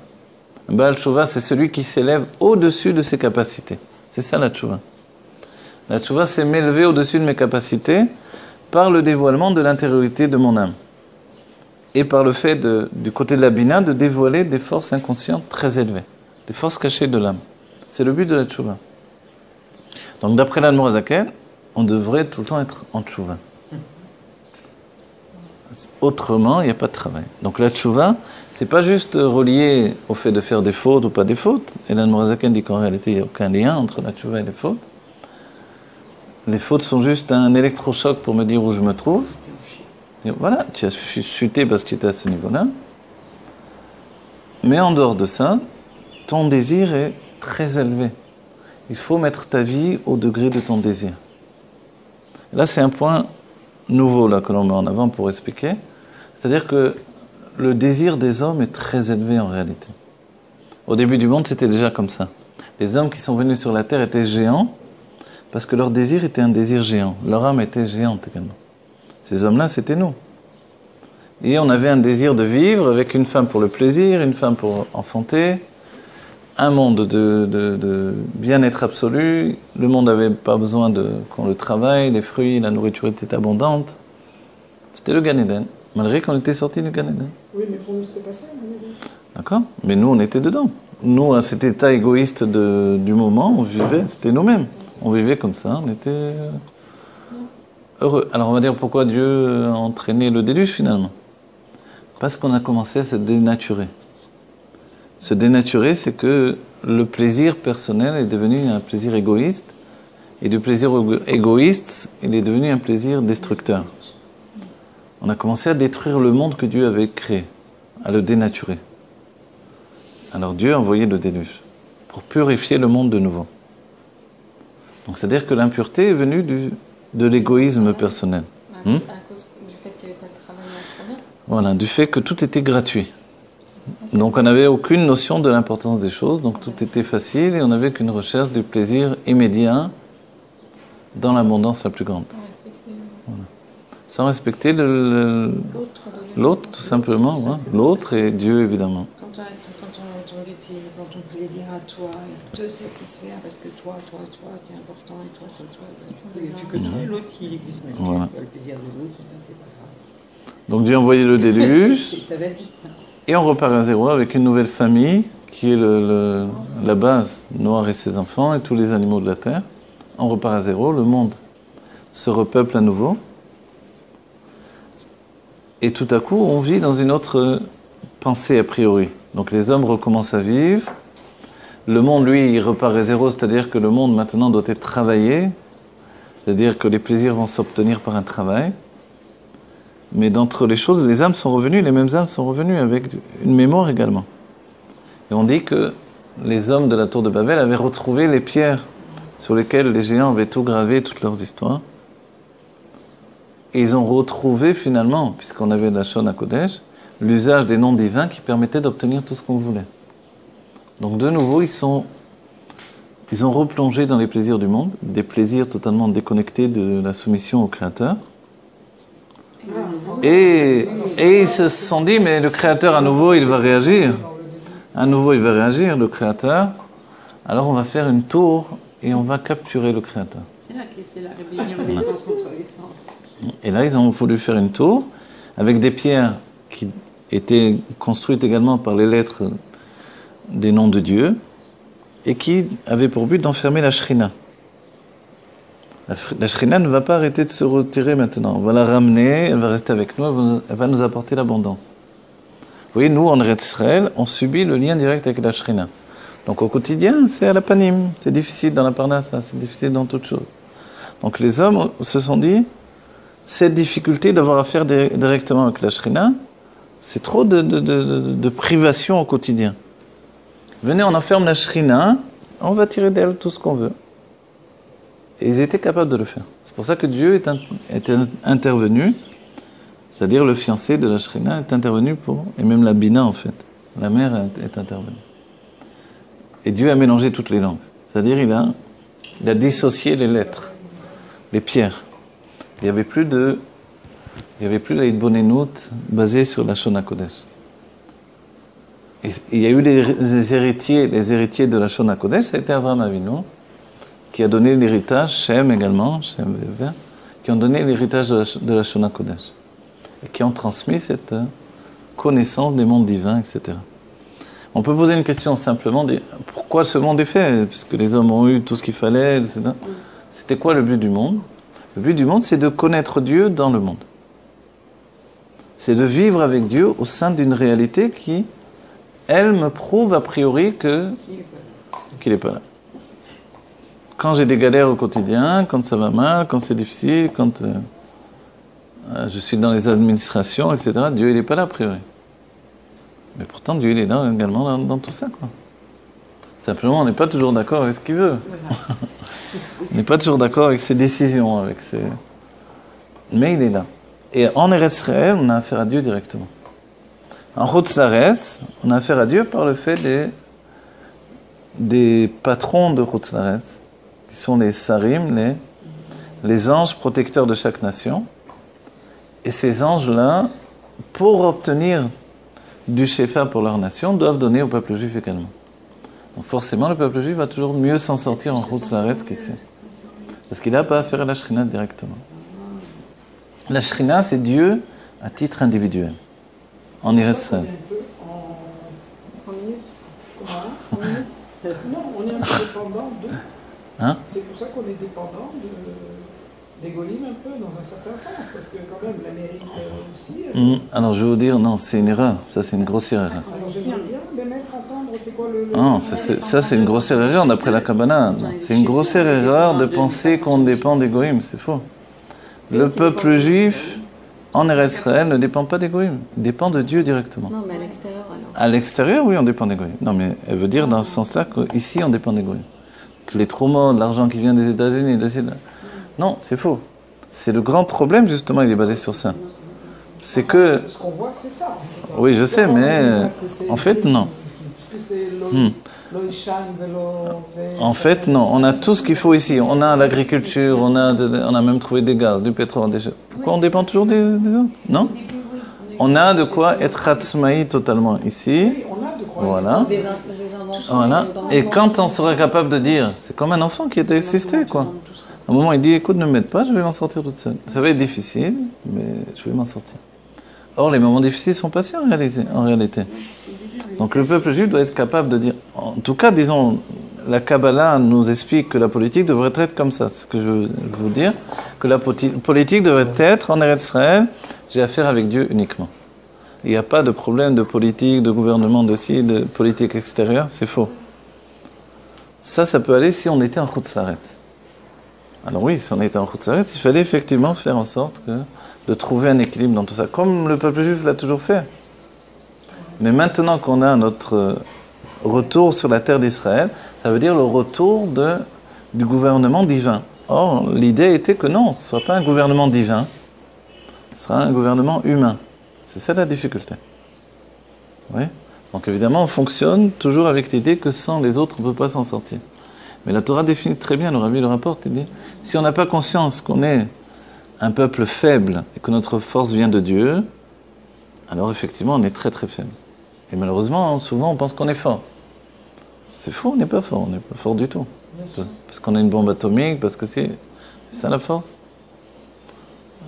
Speaker 1: Un Baal Tshuva, c'est celui qui s'élève au-dessus de ses capacités. C'est ça la Tshuva. La Tshuva, c'est m'élever au-dessus de mes capacités par le dévoilement de l'intériorité de mon âme. Et par le fait, du côté de la Bina, de dévoiler des forces inconscientes très élevées. Des forces cachées de l'âme. C'est le but de la Tshuva. Donc d'après l'Admor HaZaken, on devrait tout le temps être en Tshuva. Autrement, il n'y a pas de travail. Donc la Tshuva, c'est pas juste relié au fait de faire des fautes ou pas des fautes. Et l'Admor HaZaken dit qu'en réalité, il n'y a aucun lien entre la Tshuva et les fautes. Les fautes sont juste un électrochoc pour me dire où je me trouve. Et voilà, tu as chuté parce que tu étais à ce niveau-là. Mais en dehors de ça, ton désir est très élevé. Il faut mettre ta vie au degré de ton désir. Là, c'est un point nouveau là, que l'on met en avant pour expliquer. C'est-à-dire que le désir des hommes est très élevé en réalité. Au début du monde, c'était déjà comme ça. Les hommes qui sont venus sur la terre étaient géants parce que leur désir était un désir géant. Leur âme était géante également. Ces hommes-là, c'était nous. Et on avait un désir de vivre avec une femme pour le plaisir, une femme pour enfanter, un monde de bien-être absolu. Le monde n'avait pas besoin qu'on le travaille, les fruits, la nourriture était abondante. C'était le Gan Eden, malgré qu'on était sortis du Gan Eden.
Speaker 2: Oui, mais pour nous, c'était pas ça, le Gan Eden.
Speaker 1: D'accord ? Mais nous, on était dedans. Nous, à cet état égoïste du moment, on vivait, c'était nous-mêmes. On vivait comme ça, on était heureux. Alors on va dire pourquoi Dieu a entraîné le déluge finalement. Parce qu'on a commencé à se dénaturer. Se dénaturer, c'est que le plaisir personnel est devenu un plaisir égoïste, et du plaisir égoïste, il est devenu un plaisir destructeur. On a commencé à détruire le monde que Dieu avait créé, à le dénaturer. Alors Dieu a envoyé le déluge pour purifier le monde de nouveau. Donc c'est-à-dire que l'impureté est venue de l'égoïsme personnel.
Speaker 4: À cause du fait qu'il n'y avait pas de travail à faire.
Speaker 1: Voilà, du fait que tout était gratuit. Donc on n'avait aucune notion de l'importance des choses, donc tout était facile et on n'avait qu'une recherche du plaisir immédiat dans l'abondance la plus grande.
Speaker 4: Sans respecter
Speaker 1: sans respecter l'autre, tout simplement. Hein. L'autre et Dieu, évidemment.
Speaker 3: Quand on l'utilise pour ton plaisir à toi, et te satisfaire parce que toi, t'es important et toi, tu connais l'autre, il existe même.
Speaker 1: Voilà.
Speaker 3: Le plaisir de l'autre, c'est pas grave.
Speaker 1: Donc Dieu a envoyé le déluge.
Speaker 3: Ça va vite. Hein.
Speaker 1: Et on repart à zéro avec une nouvelle famille qui est la base, Noir et ses enfants et tous les animaux de la terre. On repart à zéro, le monde se repeuple à nouveau. Et tout à coup, on vit dans une autre pensée a priori. Donc les hommes recommencent à vivre. Le monde, lui, il repart à zéro, c'est-à-dire que le monde maintenant doit être travaillé. C'est-à-dire que les plaisirs vont s'obtenir par un travail. Mais d'entre les choses, les âmes sont revenues, les mêmes âmes sont revenues avec une mémoire également. Et on dit que les hommes de la tour de Babel avaient retrouvé les pierres sur lesquelles les géants avaient tout gravé, toutes leurs histoires. Et ils ont retrouvé finalement, puisqu'on avait la Shon HaKodesh, l'usage des noms divins qui permettait d'obtenir tout ce qu'on voulait. Donc de nouveau, ils ont replongé dans les plaisirs du monde, des plaisirs totalement déconnectés de la soumission au Créateur. Et ils se sont dit, mais le Créateur à nouveau, il va réagir. À nouveau, il va réagir, le Créateur. Alors on va faire une tour et on va capturer le Créateur.
Speaker 3: C'est là que c'est la rébellion de l'essence contre l'essence.
Speaker 1: Et là, ils ont voulu faire une tour avec des pierres qui étaient construites également par les lettres des noms de Dieu et qui avaient pour but d'enfermer la Shrina. La Shrina ne va pas arrêter de se retirer maintenant. On va la ramener, elle va rester avec nous, elle va nous apporter l'abondance. Vous voyez, nous, en Eretz Israël, on subit le lien direct avec la Shrina. Donc au quotidien, c'est à la panim, c'est difficile dans la parnassa, c'est difficile dans toute chose. Donc les hommes se sont dit, cette difficulté d'avoir affaire directement avec la Shrina, c'est trop de privation au quotidien. Venez, on enferme la Shrina, on va tirer d'elle tout ce qu'on veut. Et ils étaient capables de le faire. C'est pour ça que Dieu est intervenu, c'est-à-dire le fiancé de la Shrina est intervenu et même la Bina en fait, la mère est intervenue. Et Dieu a mélangé toutes les langues. C'est-à-dire il a dissocié les lettres, les pierres. Il n'y avait plus la Hitbonenout basée sur la Shon HaKodesh. Et il y a eu les héritiers de la Shon HaKodesh, ça a été Avraham Avinu, qui a donné l'héritage, Shem également, Shem Vever, qui ont donné l'héritage de la Shon HaKodesh. Et qui ont transmis cette connaissance des mondes divins, etc. On peut poser une question simplement, pourquoi ce monde est fait? Puisque les hommes ont eu tout ce qu'il fallait, etc. C'était quoi le but du monde? Le but du monde, c'est de connaître Dieu dans le monde. C'est de vivre avec Dieu au sein d'une réalité qui, elle, me prouve a priori qu'il n'est pas là. Quand j'ai des galères au quotidien, quand ça va mal, quand c'est difficile, quand je suis dans les administrations, etc., Dieu, il n'est pas là a priori. Mais pourtant, Dieu, il est là également dans tout ça, quoi. Simplement, on n'est pas toujours d'accord avec ce qu'il veut. On n'est pas toujours d'accord avec ses décisions, mais il est là. Et en Eretz Israël, on a affaire à Dieu directement. En Chutz La'aretz, on a affaire à Dieu par le fait des patrons de Chutz La'aretz, qui sont les Sarim, les anges protecteurs de chaque nation. Et ces anges-là, pour obtenir du Shefa pour leur nation, doivent donner au peuple juif également. Donc forcément, le peuple juif va toujours mieux s'en sortir en Chutz La'aretz qu'ici. Parce qu'il n'a pas affaire à la Shrina directement. La Shrina, c'est Dieu à titre individuel. En Eretz Israël.
Speaker 2: Non, on est un peu dépendant d'eux.
Speaker 1: Hein?
Speaker 2: C'est pour ça qu'on est dépendant des Golim un peu, dans un certain sens, parce que quand même l'Amérique aussi...
Speaker 1: Alors je vais vous dire, non, c'est une erreur. Ça, c'est une grossière erreur.
Speaker 2: Alors j'aimerais bien les mettre entendre, c'est quoi le...
Speaker 1: Non, ça c'est une grossière erreur d'après la Kabbalah. C'est une grossière erreur de penser qu'on dépend des Goïm, c'est faux. Le peuple juif, en Eretz Israël, ne dépend pas des Goïm. Il dépend de Dieu directement.
Speaker 4: Non, mais à l'extérieur alors.
Speaker 1: À l'extérieur, oui, on dépend des Goïm. Non, mais elle veut dire dans ce sens-là qu'ici, on dépend des Goïm. Les traumas, l'argent qui vient des États-Unis, non, c'est faux. C'est le grand problème, justement, il est basé sur ça. C'est que...
Speaker 2: Ce qu'on voit, c'est ça.
Speaker 1: Oui, je sais, mais en fait, non. En fait, non. On a tout ce qu'il faut ici. On a l'agriculture, on a même trouvé des gaz, du pétrole. Pourquoi on dépend toujours des autres? Non? On a de quoi être Hatzmaï totalement ici. Voilà. Voilà. Et quand on sera capable de dire, c'est comme un enfant qui est assisté, quoi. À un moment, il dit, écoute, ne m'aide pas, je vais m'en sortir toute seule. Ça va être difficile, mais je vais m'en sortir. Or, les moments difficiles sont passés en réalité. Donc, le peuple juif doit être capable de dire, en tout cas, disons, la Kabbalah nous explique que la politique devrait être comme ça. C'est ce que je veux vous dire, que la politique devrait être, en Eretz Israël, j'ai affaire avec Dieu uniquement. Il n'y a pas de problème de politique, de gouvernement, de politique extérieure, c'est faux. Ça peut aller si on était en Chutz La'aretz. Alors oui, si on était en Chutz La'aretz, il fallait effectivement faire en sorte de trouver un équilibre dans tout ça, comme le peuple juif l'a toujours fait. Mais maintenant qu'on a notre retour sur la terre d'Israël, ça veut dire le retour du gouvernement divin. Or, l'idée était que non, ce ne soit pas un gouvernement divin, ce sera un gouvernement humain. C'est ça la difficulté. Oui. Donc évidemment, on fonctionne toujours avec l'idée que sans les autres, on ne peut pas s'en sortir. Mais la Torah définit très bien, le Rabbi le rapporte, il dit, si on n'a pas conscience qu'on est un peuple faible et que notre force vient de Dieu, alors effectivement, on est très très faible. Et malheureusement, souvent, on pense qu'on est fort. C'est faux, on n'est pas fort, on n'est pas fort du tout. Parce qu'on a une bombe atomique, parce que c'est ça la force.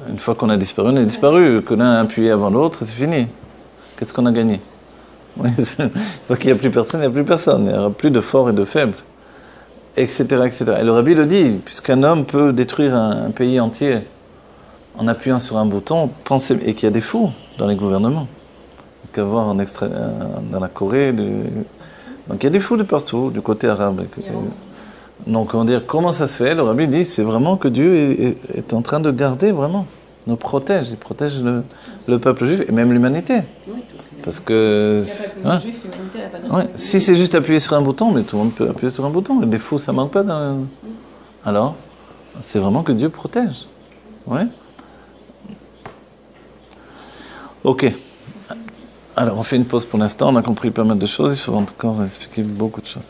Speaker 1: Une fois qu'on a disparu, on a disparu. Que l'un a appuyé avant l'autre, c'est fini. Qu'est-ce qu'on a gagné? Une fois qu'il n'y a plus personne, il n'y a plus personne. Il n'y aura plus de forts et de faibles. Etc., etc. Et le Rabbi le dit, puisqu'un homme peut détruire un pays entier en appuyant sur un bouton, pensez, et qu'il y a des fous dans les gouvernements. Il peut y avoir dans la Corée. Donc il y a des fous de partout, du côté arabe. Donc, on va dire, comment ça se fait? Le Rabbi dit, c'est vraiment que Dieu est en train de garder, vraiment, nous protège. Il protège le peuple juif et même l'humanité. Parce que... si c'est juste appuyer sur un bouton, mais tout le monde peut appuyer sur un bouton. Des fous, ça ne manque pas. Alors, c'est vraiment que Dieu protège. Oui. Ok. Alors, on fait une pause pour l'instant. On a compris pas mal de choses. Il faut encore expliquer beaucoup de choses.